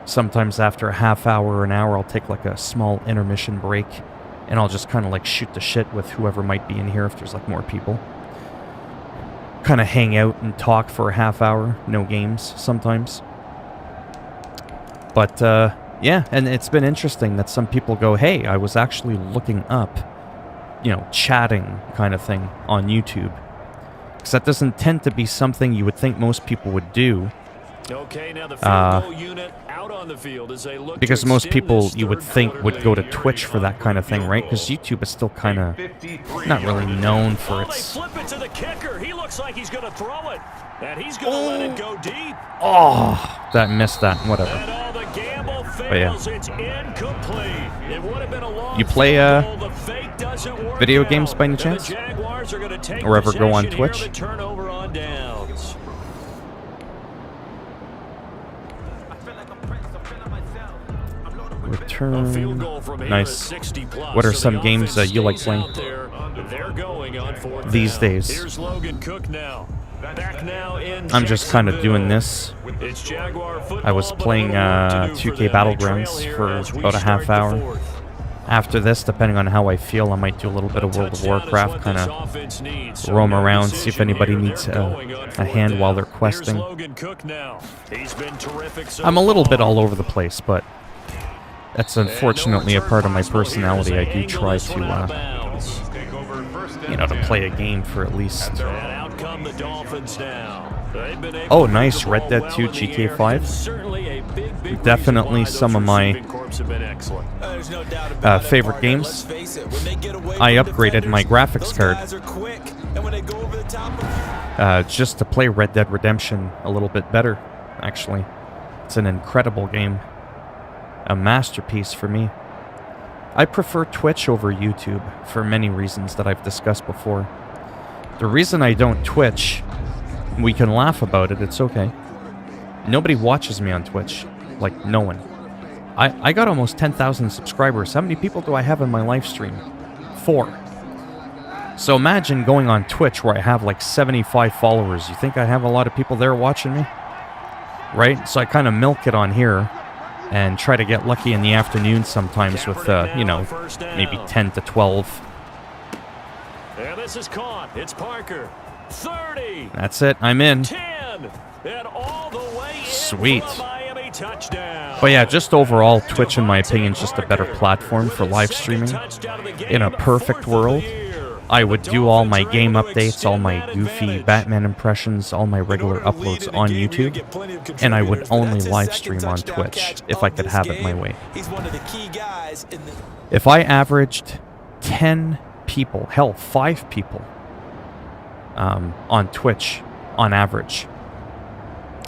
Sometimes after a half hour or an hour, I'll take like a small intermission break, and I'll just kind of like shoot the shit with whoever might be in here if there's like more people. Kind of hang out and talk for a half hour, no games sometimes. But yeah, and it's been interesting that some people go, hey, I was actually looking up, you know, chatting kind of thing on YouTube. Because that doesn't tend to be something you would think most people would do. Okay, now the field goal unit out on the field as they look Because to most extend people this you would third think quarter would go to lead. Twitch for that kind of thing, right? Because YouTube is still kind of not really known for Oh, they its... flip it to the kicker. He looks like he's going to throw it. And he's going to let it go deep. Oh, that missed that. Whatever. And all the gamble yeah. fails. It's incomplete. It would have been a long You play field goal. The fake doesn't work video out. games by any And chance? The Jaguars are going to take Or ever go on possession here Twitch? of the turnover on downs. A field Return. goal from here Nice. is 60 plus. What are So some the games offense you like stays playing out there. They're going on fourth these down. days? Here's Logan Cook now. Back now in I'm just kind of doing this. It's Jaguar football, I was playing but a little work to do 2K for them. They Battlegrounds trail here for as we about a half start the hour. fourth. After this, depending on how I feel, I might do a little bit of World of Warcraft, kind of roam around, see if anybody needs a hand while they're questing. I'm a little bit all over the place, but that's unfortunately a part of my personality. I do try to, you know, to play a game for at least... Oh, nice. Red Dead 2, GTA 5. Definitely some of my favorite games. I upgraded my graphics card And when they go over the top of you, just to play Red Dead Redemption a little bit better, actually. It's an incredible game. A masterpiece for me. I prefer Twitch over YouTube for many reasons that I've discussed before. The reason I don't Twitch, we can laugh about it, it's okay. Nobody watches me on Twitch. Like, no one. I got almost 10,000 subscribers. How many people do I have in my live stream? 4. So imagine going on Twitch where I have like 75 followers. You think I have a lot of people there watching me? Right? So I kind of milk it on here and try to get lucky in the afternoon sometimes with, you know, maybe 10 to 12. And this is caught. It's Parker. 30. That's it. I'm in. 10. And all the way in. Sweet. For a Miami touchdown. But yeah, just overall, Twitch, in my opinion, is just a better platform for live streaming. In a perfect world, I would do all my game updates, all my goofy Batman impressions, all my regular uploads on YouTube, and I would only live stream on Twitch if I could have it my way. If I averaged 10 people, hell, 5 people on Twitch on average,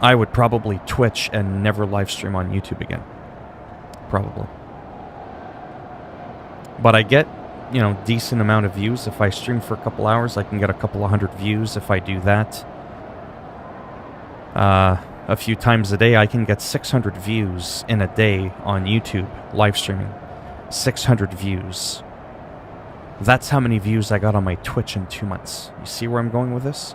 I would probably Twitch and never live stream on YouTube again. Probably. But I get, you know, decent amount of views. If I stream for a couple hours, I can get a couple of hundred views if I do that. A few times a day, I can get 600 views in a day on YouTube, live streaming. 600 views. That's how many views I got on my Twitch in 2 months. You see where I'm going with this?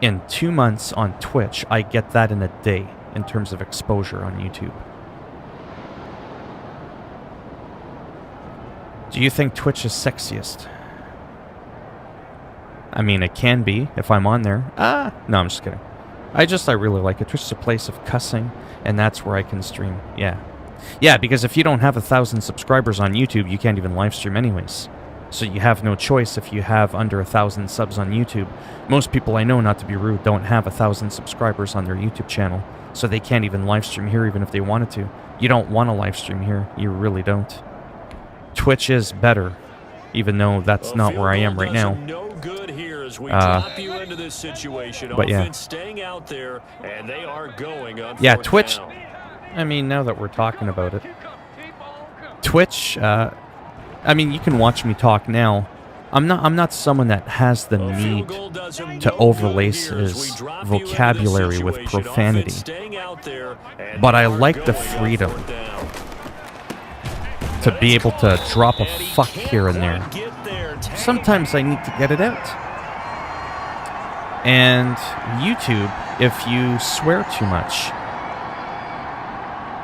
In 2 months on Twitch, I get that in a day in terms of exposure on YouTube. Do you think Twitch is sexiest? I mean, it can be if I'm on there. No, I'm just kidding. I really like it. Twitch is a place of cussing, and that's where I can stream. Yeah. Yeah, because if you don't have 1,000 subscribers on YouTube, you can't even live stream anyways. So you have no choice if you have under 1,000 subs on YouTube. Most people I know, not to be rude, don't have 1,000 subscribers on their YouTube channel, so they can't even live stream here even if they wanted to. You don't want to live stream here. You really don't. Twitch is better, even though that's not where I am right now. But yeah. Yeah, Twitch, I mean, now that we're talking about it, Twitch, I mean, you can watch me talk now. I'm not someone that has the need to overlace his vocabulary with profanity. But I like the freedom to be able to drop a fuck here and there. Sometimes I need to get it out. And YouTube, if you swear too much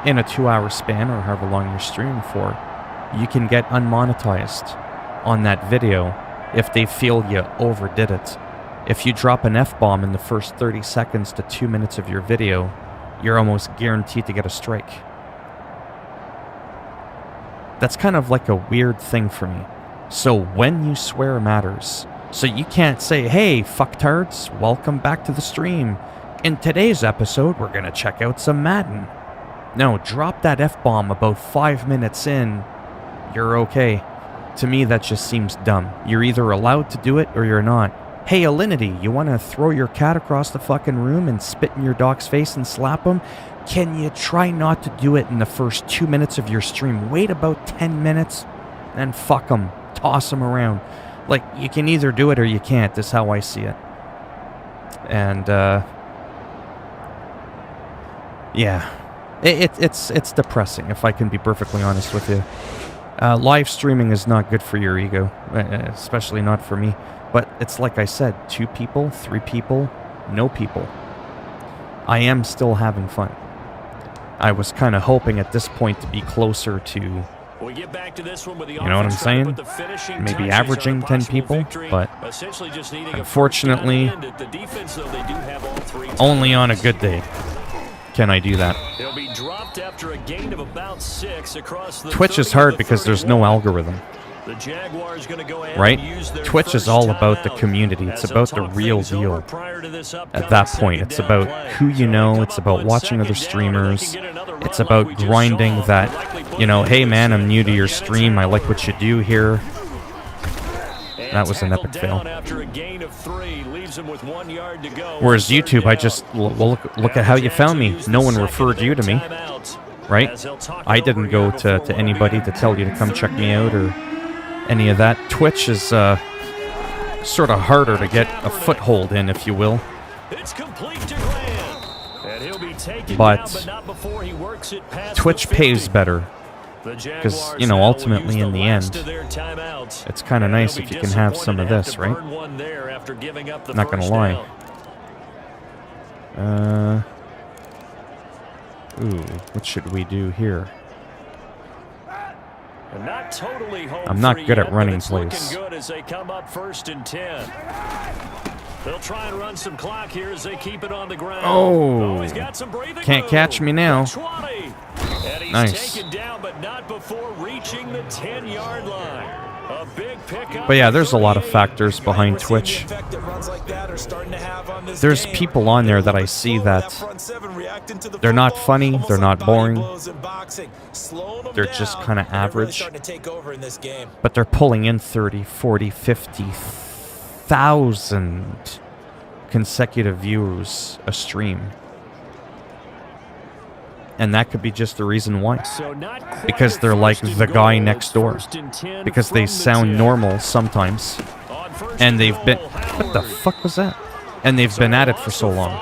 in a 2-hour span or however long you're streaming for, you can get unmonetized on that video if they feel you overdid it. If you drop an F-bomb in the first 30 seconds to 2 minutes of your video, you're almost guaranteed to get a strike. That's kind of like a weird thing for me. So when you swear matters. So you can't say, hey, fucktards, welcome back to the stream. In today's episode, we're going to check out some Madden. No, drop that F-bomb about 5 minutes in. You're okay. To me, that just seems dumb. You're either allowed to do it or you're not. Hey, Alinity, you want to throw your cat across the fucking room and spit in your dog's face and slap him? Can you try not to do it in the first 2 minutes of your stream? Wait about 10 minutes and fuck them. Toss them around. Like, you can either do it or you can't. That's how I see it. And, yeah. It's depressing, if I can be perfectly honest with you. Live streaming is not good for your ego, especially not for me. But it's like I said, 2 people, 3 people, no people. I am still having fun. I was kind of hoping at this point to be closer to, you know what I'm saying? Maybe averaging 10 people, but unfortunately, only on a good day can I do that. Twitch is hard because there's no algorithm. Right? Twitch is all about the community. It's about the real deal. At that point, it's about who you know. It's about watching other streamers. It's about grinding that, you know, hey man, I'm new to your stream. I like what you do here. That was an epic fail. After a gain of 3, leaves him with 1 yard to go. Whereas YouTube, I just look at how you found me. No one referred you to me, right? I didn't go to anybody to tell you to come check me out or any of that. Twitch is sort of harder to get a foothold in, if you will. It's complete to Graham. And he'll be taken But down, but not before he works it past Twitch the 50. pays better. Because, you know, ultimately in the end, it's kind of nice if you can have some of this, right? Not gonna lie. Ooh, what should we do here? I'm not good at running plays. Good as they come up 1st and 10. They'll try and run some clock here as they keep it on the ground. Oh, he's got some breathing can't room. catch me now. 20. And he's Nice. taken down, but not before reaching the 10-yard line. A big pickup. But yeah, there's a lot of factors behind Twitch. There's people on there that I see that they're not funny, they're not boring, they're just kind of average, but they're pulling in 30, 40, 50,000 consecutive views a stream. And that could be just the reason why. Because they're like the guy next door. Because they sound normal sometimes. And they've been... What the fuck was that? And they've been at it for so long.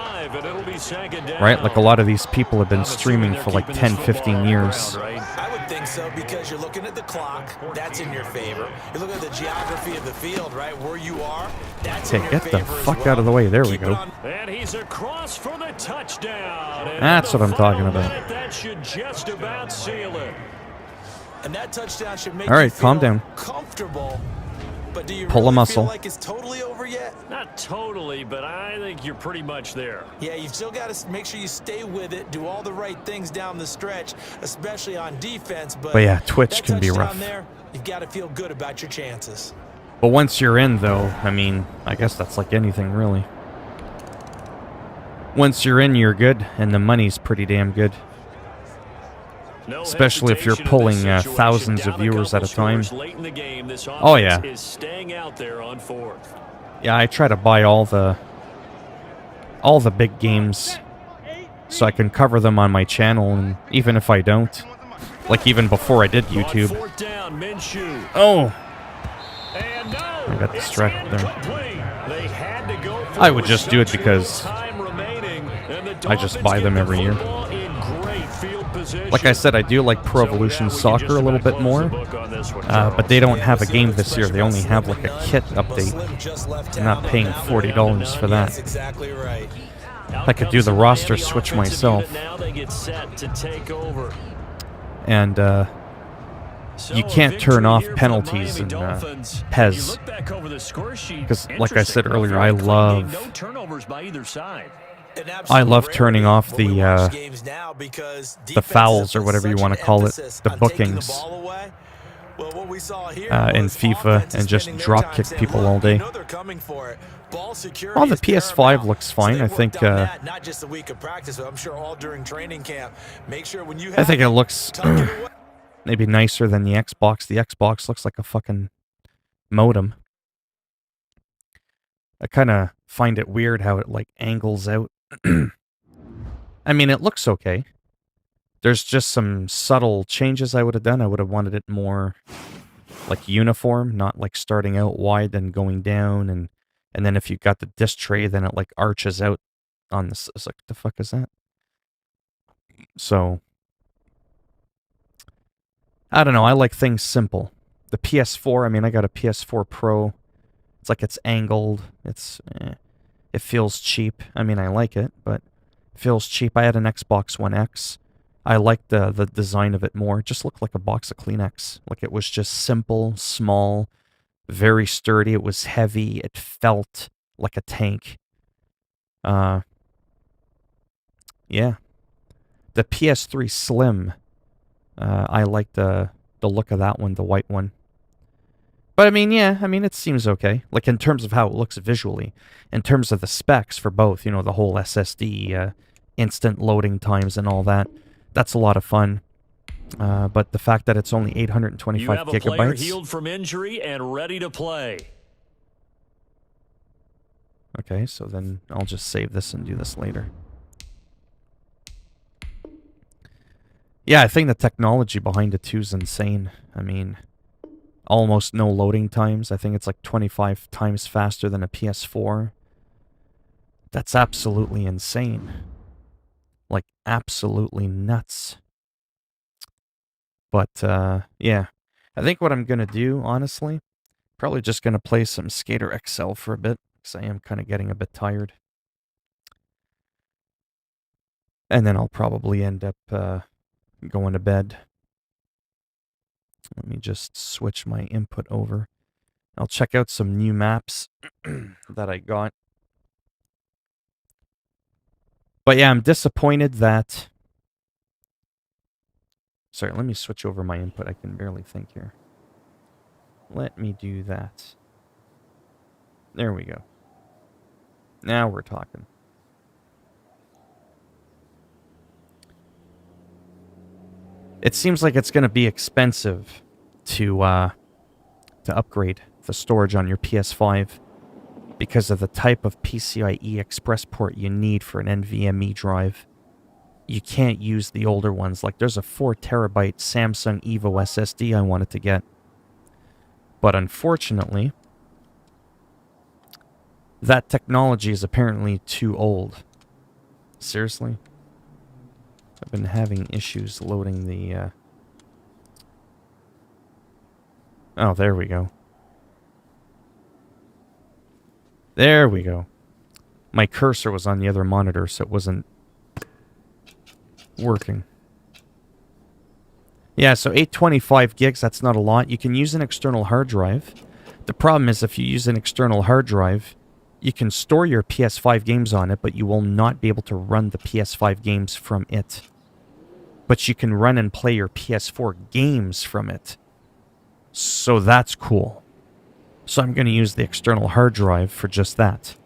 Right? Like a lot of these people have been streaming for like 10, 15 years. I would think so because you're looking at the clock. That's in your favor. You're looking at the geography of the field, right? Where you are. That's in Okay, your get the favor as fuck well. out of the way. There we go. And he's across for the touchdown. And That's what I'm talking about. That should just about seal it. And that touchdown should make All right, you calm feel down. comfortable. But do you Pull a really muscle. feel like it's totally over yet? Not totally, but I think you're pretty much there. Yeah, you've still got to make sure you stay with it, do all the right things down the stretch, especially on defense. But yeah, Twitch that can be touchdown rough. There, you've got to feel good about your chances. But once you're in, though, I mean, I guess that's like anything, really. Once you're in, you're good, and the money's pretty damn good. No Especially if you're hesitation in pulling this situation. thousands of Down viewers at a couple time. scores late in the game, this Oh, yeah. offense is staying out there on 4th. Yeah, I try to buy all the big games so I can cover them on my channel, and even if I don't, like even before I did YouTube. On 4th down, Minshew. Oh, And no, I got distracted it's there. incomplete. They had to go for I would just do it such because time remaining, and the I just Dolphins buy them get the every year. football in great field position. Like I said, I do like Pro Evolution Soccer a little bit more, but they don't have a game this year. They only have like a kit update. I'm not paying $40 for That's that. exactly right. I could do the roster switch myself. Now they get set to take over. And you can't turn off penalties in PES. Because, like I said earlier, I love turning off the fouls or whatever you want to call it, the bookings in FIFA, and just drop kick people all day. Well, the PS5 looks fine. I think it looks maybe nicer than the Xbox. The Xbox looks like a fucking modem. I kind of find it weird how it like angles out. I mean, it looks okay. There's just some subtle changes I would have done. I would have wanted it more like uniform, not like starting out wide and going down, and then if you got the disc tray, then it like arches out on this. It's like, the fuck is that? So I don't know. I like things simple. The PS4, I mean, I got a PS4 Pro. It's like it's angled. It feels cheap. I mean, I like it, but it feels cheap. I had an Xbox One X. I liked the design of it more. It just looked like a box of Kleenex. Like it was just simple, small, very sturdy. It was heavy. It felt like a tank. Yeah. The PS3 Slim. I like the look of that one, the white one. But I mean, yeah, it seems okay. Like in terms of how it looks visually, in terms of the specs for both, the whole SSD, instant loading times and all that. That's a lot of fun. But the fact that it's only 825 You have a player gigabytes. healed from injury and ready to play. Okay, so then I'll just save this and do this later. Yeah, I think the technology behind it too is insane. I mean, almost no loading times. I think it's like 25 times faster than a PS4. That's absolutely insane. Like, absolutely nuts. But, yeah. I think what I'm going to do, honestly, probably just going to play some Skater XL for a bit, because I am kind of getting a bit tired. And then I'll probably end up going to bed. Let me just switch my input over. I'll check out some new maps that I got. But yeah, I'm disappointed that... Sorry, let me switch over my input. I can barely think here. Let me do that. There we go. Now we're talking. It seems like it's going to be expensive to upgrade the storage on your PS5 because of the type of PCIe Express port you need for an NVMe drive. You can't use the older ones. Like, there's a 4 terabyte Samsung Evo SSD I wanted to get. But unfortunately, that technology is apparently too old. Seriously? I've been having issues loading the... Oh, there we go. There we go. My cursor was on the other monitor, so it wasn't working. Yeah, so 825 gigs, that's not a lot. You can use an external hard drive. The problem is if you use an external hard drive, you can store your PS5 games on it, but you will not be able to run the PS5 games from it. But you can run and play your PS4 games from it. So that's cool. So I'm going to use the external hard drive for just that.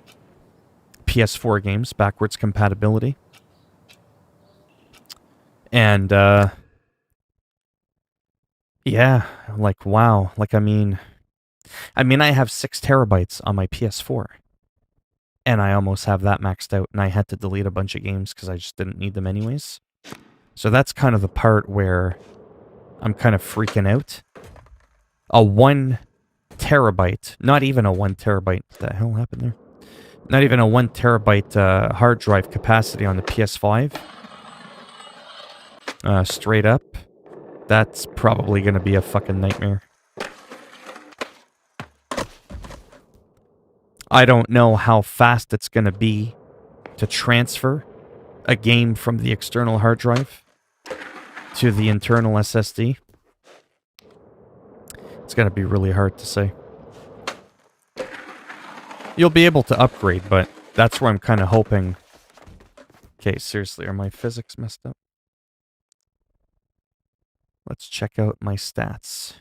PS4 games, backwards compatibility. And, yeah, like, wow. Like, I mean, I have 6 terabytes on my PS4. And I almost have that maxed out, and I had to delete a bunch of games because I just didn't need them anyways. So that's kind of the part where I'm kind of freaking out. A 1 terabyte, not even a 1 terabyte, what the hell happened there? Not even a 1 terabyte hard drive capacity on the PS5. Straight up. That's probably going to be a fucking nightmare. I don't know how fast it's going to be to transfer a game from the external hard drive to the internal SSD. It's going to be really hard to say. You'll be able to upgrade, but that's where I'm kind of hoping... Okay, seriously, are my physics messed up? Let's check out my stats.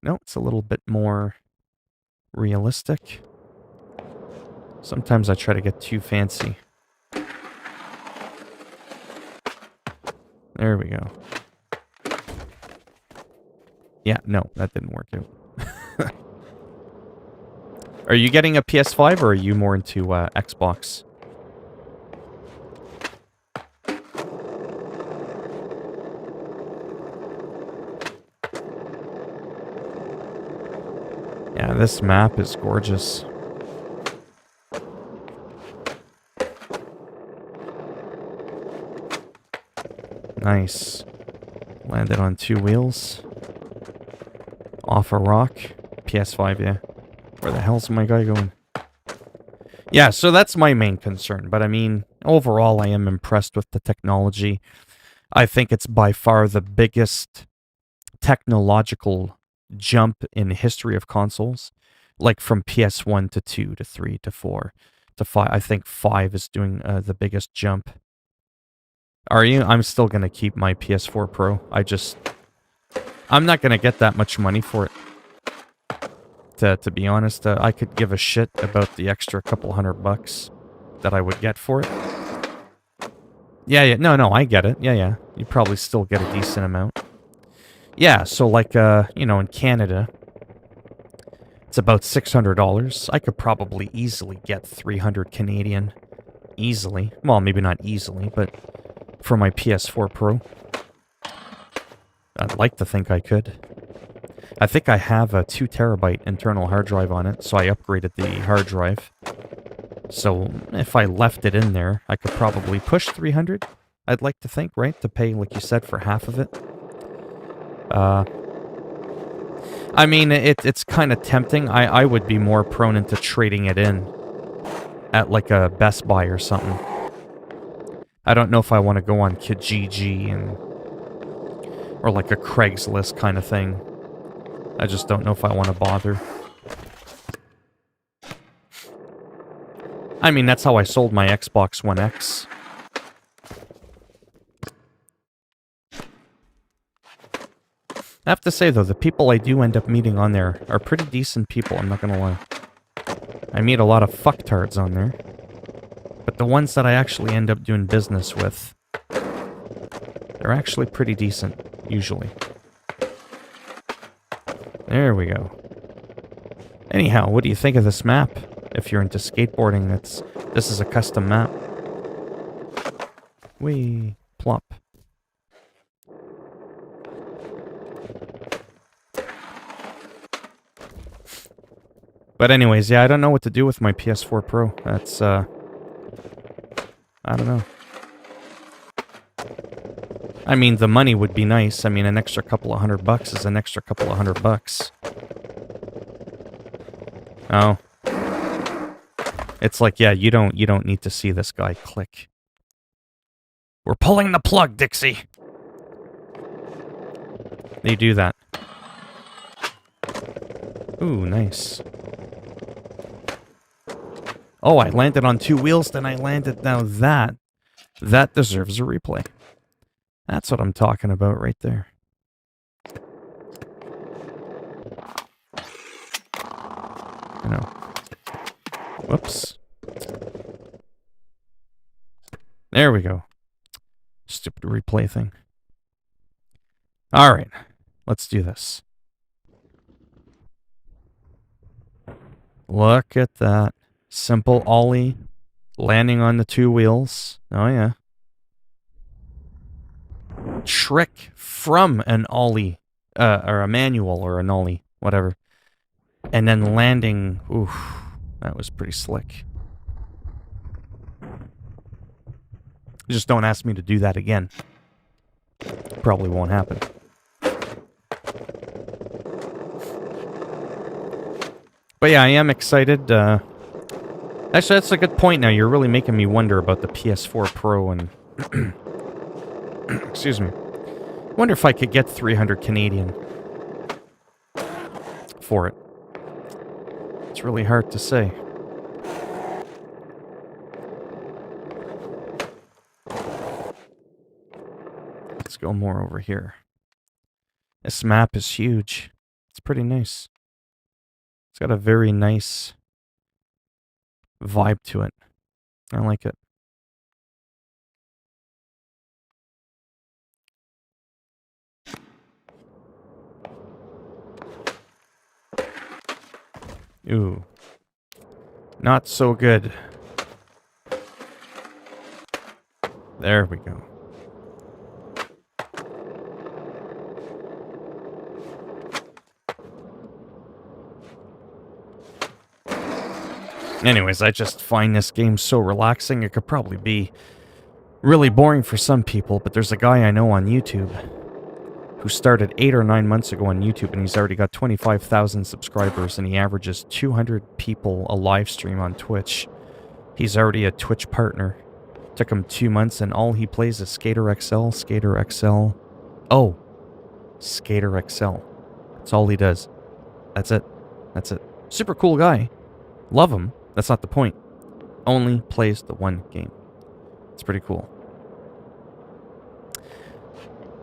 No, it's a little bit more realistic. Sometimes I try to get too fancy. There we go. Yeah, no, that didn't work out. Are you getting a PS5 or are you more into Xbox? Yeah, this map is gorgeous. Nice. Landed on 2 wheels. Off a rock. PS5, yeah. Where the hell's my guy going? Yeah, so that's my main concern. But I mean, overall, I am impressed with the technology. I think it's by far the biggest technological jump in the history of consoles. Like from PS1 to 2 to 3 to 4 to 5. I think 5 is doing the biggest jump. Are you? I'm still going to keep my PS4 Pro. I'm not going to get that much money for it. To be honest, I could give a shit about the extra couple $100 that I would get for it. Yeah, no, I get it. Yeah. You probably still get a decent amount. Yeah, so like, in Canada, It's about $600. I could probably easily get 300 Canadian. Easily. Well, maybe not easily, but for my PS4 Pro. I'd like to think I could. I think I have a 2 terabyte internal hard drive on it, so I upgraded the hard drive. So if I left it in there, I could probably push 300, I'd like to think, right? To pay, like you said, for half of it. I mean, it's kind of tempting. I would be more prone into trading it in at like a Best Buy or something. I don't know if I want to go on Kijiji or like a Craigslist kind of thing. I just don't know if I want to bother. I mean, that's how I sold my Xbox One X. I have to say, though, the people I do end up meeting on there are pretty decent people, I'm not gonna lie. I meet a lot of fucktards on there. But the ones that I actually end up doing business with, they're actually pretty decent, usually. There we go. Anyhow, what do you think of this map? If you're into skateboarding, this is a custom map. Whee, plop. But anyways, yeah, I don't know what to do with my PS4 Pro. That's, I don't know. I mean, the money would be nice. I mean, an extra couple of $100 is an extra couple of $100. Oh. It's like, yeah, you don't need to see this guy click. We're pulling the plug, Dixie. They do that. Ooh, nice. Oh, I landed on 2 wheels, then I landed... Now that deserves a replay. That's what I'm talking about right there. I know. Whoops. There we go. Stupid replay thing. Alright, let's do this. Look at that. Simple ollie. Landing on the 2 wheels. Oh yeah. Trick from an ollie. Or a manual or an ollie. Whatever. And then landing. Oof. That was pretty slick. Just don't ask me to do that again. Probably won't happen. But yeah, I am excited. Actually, that's a good point now. You're really making me wonder about the PS4 Pro and... Excuse me. Wonder if I could get 300 Canadian for it. It's really hard to say. Let's go more over here. This map is huge. It's pretty nice. It's got a very nice vibe to it. I like it. Ooh. Not so good. There we go. Anyways, I just find this game so relaxing. It could probably be really boring for some people, but there's a guy I know on YouTube who started 8 or 9 months ago on YouTube, and he's already got 25,000 subscribers, and he averages 200 people a live stream on Twitch. He's already a Twitch partner. Took him 2 months, and all he plays is Skater XL, Skater XL. Oh, Skater XL. That's all he does. That's it. That's it. Super cool guy. Love him. That's not the point. Only plays the one game. It's pretty cool.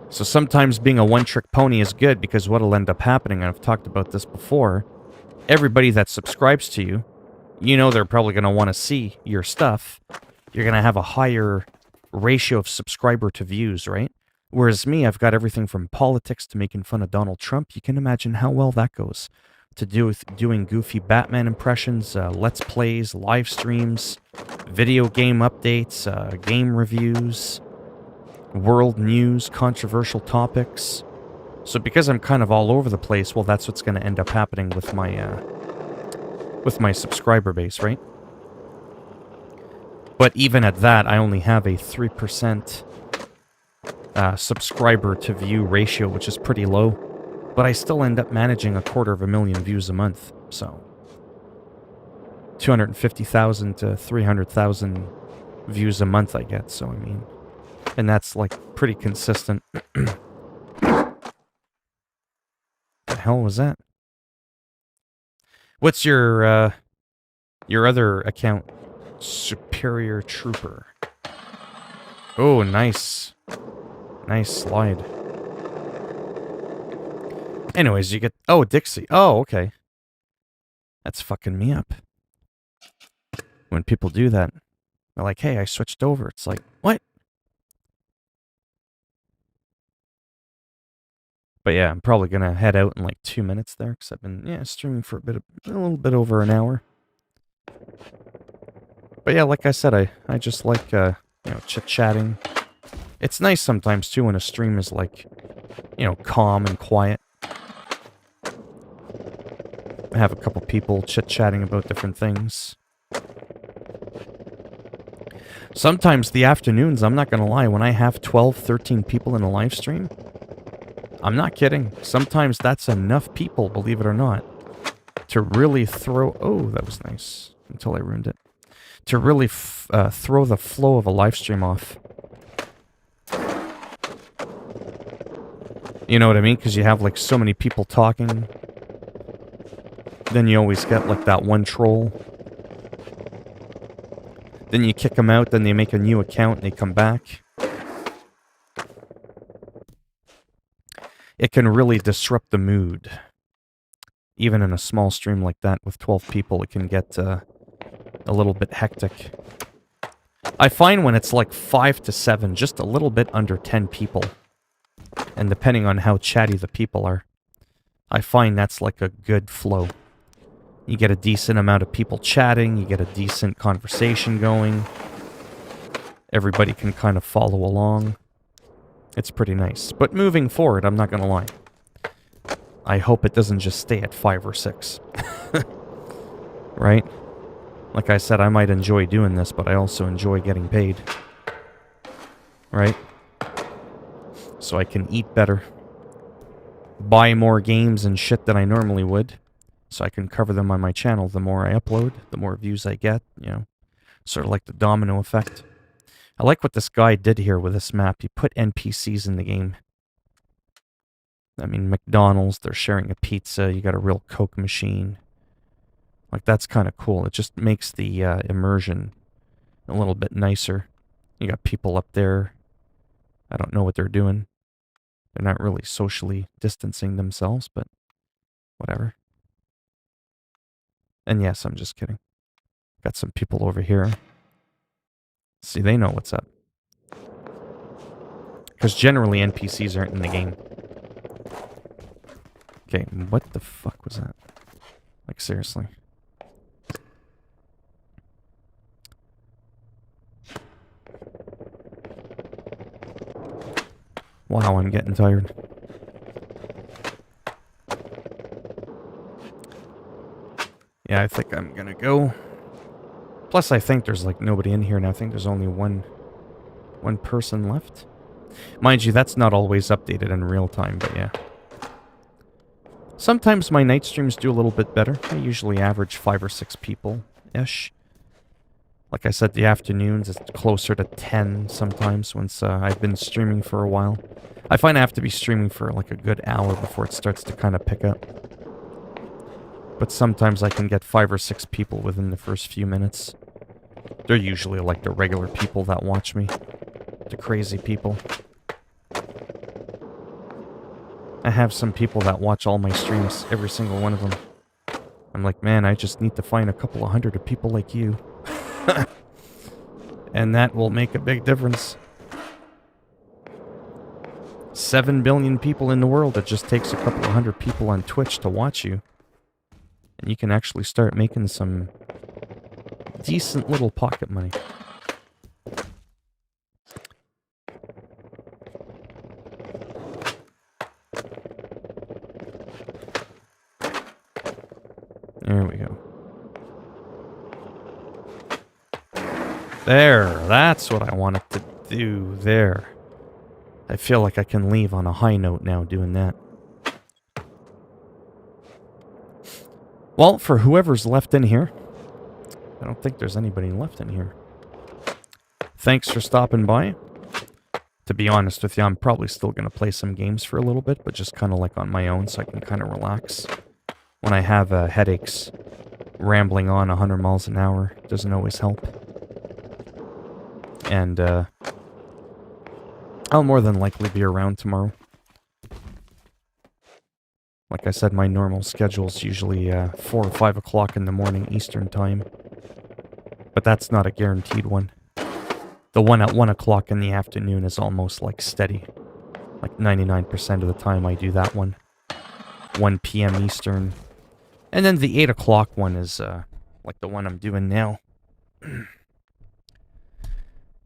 So sometimes being a one-trick pony is good, because what'll end up happening, and I've talked about this before, everybody that subscribes to you, you know they're probably going to want to see your stuff. You're going to have a higher ratio of subscriber to views, right? Whereas me, I've got everything from politics to making fun of Donald Trump. You can imagine how well that goes. to do with doing goofy Batman impressions, Let's Plays, live streams, video game updates, game reviews, world news, controversial topics. So because I'm kind of all over the place, well, that's what's going to end up happening with my subscriber base, right? But even at that, I only have a 3% subscriber to view ratio, which is pretty low. But I still end up managing 250,000 views a month, so 250,000 to 300,000 views a month I get, so I mean, and that's like pretty consistent. The hell was that? What's your other account? Superior Trooper. Oh, nice. Nice slide. Anyways, you get... Oh, Dixie. Oh, okay. That's fucking me up. When people do that, they're like, hey, I switched over. It's like, what? But yeah, I'm probably going to head out in like 2 minutes there, because I've been, streaming for a little bit over an hour. But yeah, like I said, I just like, chit-chatting. It's nice sometimes, too, when a stream is like, calm and quiet. I have a couple people chit-chatting about different things. Sometimes the afternoons, I'm not going to lie, when I have 12, 13 people in a live stream, I'm not kidding. Sometimes that's enough people, believe it or not, to really throw... Oh, that was nice. Until I ruined it. To really throw the flow of a live stream off. You know what I mean? Because you have like so many people talking. Then you always get like that one troll. Then you kick them out, then they make a new account and they come back. It can really disrupt the mood. Even in a small stream like that with 12 people, it can get a little bit hectic. I find when it's like 5 to 7, just a little bit under 10 people, and depending on how chatty the people are, I find that's like a good flow. You get a decent amount of people chatting, you get a decent conversation going, everybody can kind of follow along. It's pretty nice. But moving forward, I'm not going to lie, I hope it doesn't just stay at 5 or 6. Right? Like I said, I might enjoy doing this, but I also enjoy getting paid. Right? So I can eat better. Buy more games and shit than I normally would. So I can cover them on my channel. The more I upload, the more views I get. Sort of like the domino effect. I like what this guy did here with this map. He put NPCs in the game. I mean, McDonald's, they're sharing a pizza. You got a real Coke machine. Like, that's kind of cool. It just makes the immersion a little bit nicer. You got people up there. I don't know what they're doing. They're not really socially distancing themselves, but whatever. And yes, I'm just kidding. Got some people over here. See, they know what's up. Because generally NPCs aren't in the game. Okay, what the fuck was that? Like, seriously. Wow, I'm getting tired. Yeah, I think I'm gonna go. Plus, I think there's like nobody in here, and I think there's only one person left. Mind you, that's not always updated in real time, but yeah. Sometimes my night streams do a little bit better. I usually average 5 or 6 people-ish. Like I said, the afternoons, it's closer to 10 sometimes once I've been streaming for a while. I find I have to be streaming for like a good hour before it starts to kind of pick up. But sometimes I can get 5 or 6 people within the first few minutes. They're usually like the regular people that watch me. The crazy people. I have some people that watch all my streams, every single one of them. I'm like, man, I just need to find a couple of hundred of people like you. And that will make a big difference. 7 billion people in the world, it just takes a couple of hundred people on Twitch to watch you. And you can actually start making some decent little pocket money. There we go. There, that's what I wanted to do there. I feel like I can leave on a high note now doing that. Well, for whoever's left in here, I don't think there's anybody left in here. Thanks for stopping by. To be honest with you, I'm probably still going to play some games for a little bit, but just kind of like on my own so I can kind of relax. When I have headaches, rambling on 100 miles an hour doesn't always help. And I'll more than likely be around tomorrow. Like I said, my normal schedule is usually 4 or 5 o'clock in the morning Eastern time. But that's not a guaranteed one. The one at 1 o'clock in the afternoon is almost like steady. Like 99% of the time I do that one. 1 p.m. Eastern. And then the 8 o'clock one is like the one I'm doing now.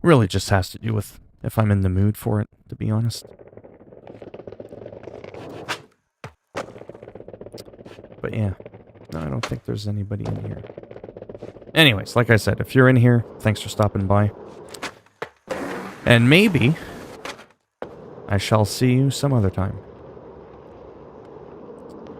Really just has to do with if I'm in the mood for it, to be honest. But yeah, no, I don't think there's anybody in here. Anyways, like I said, if you're in here, thanks for stopping by. And maybe I shall see you some other time.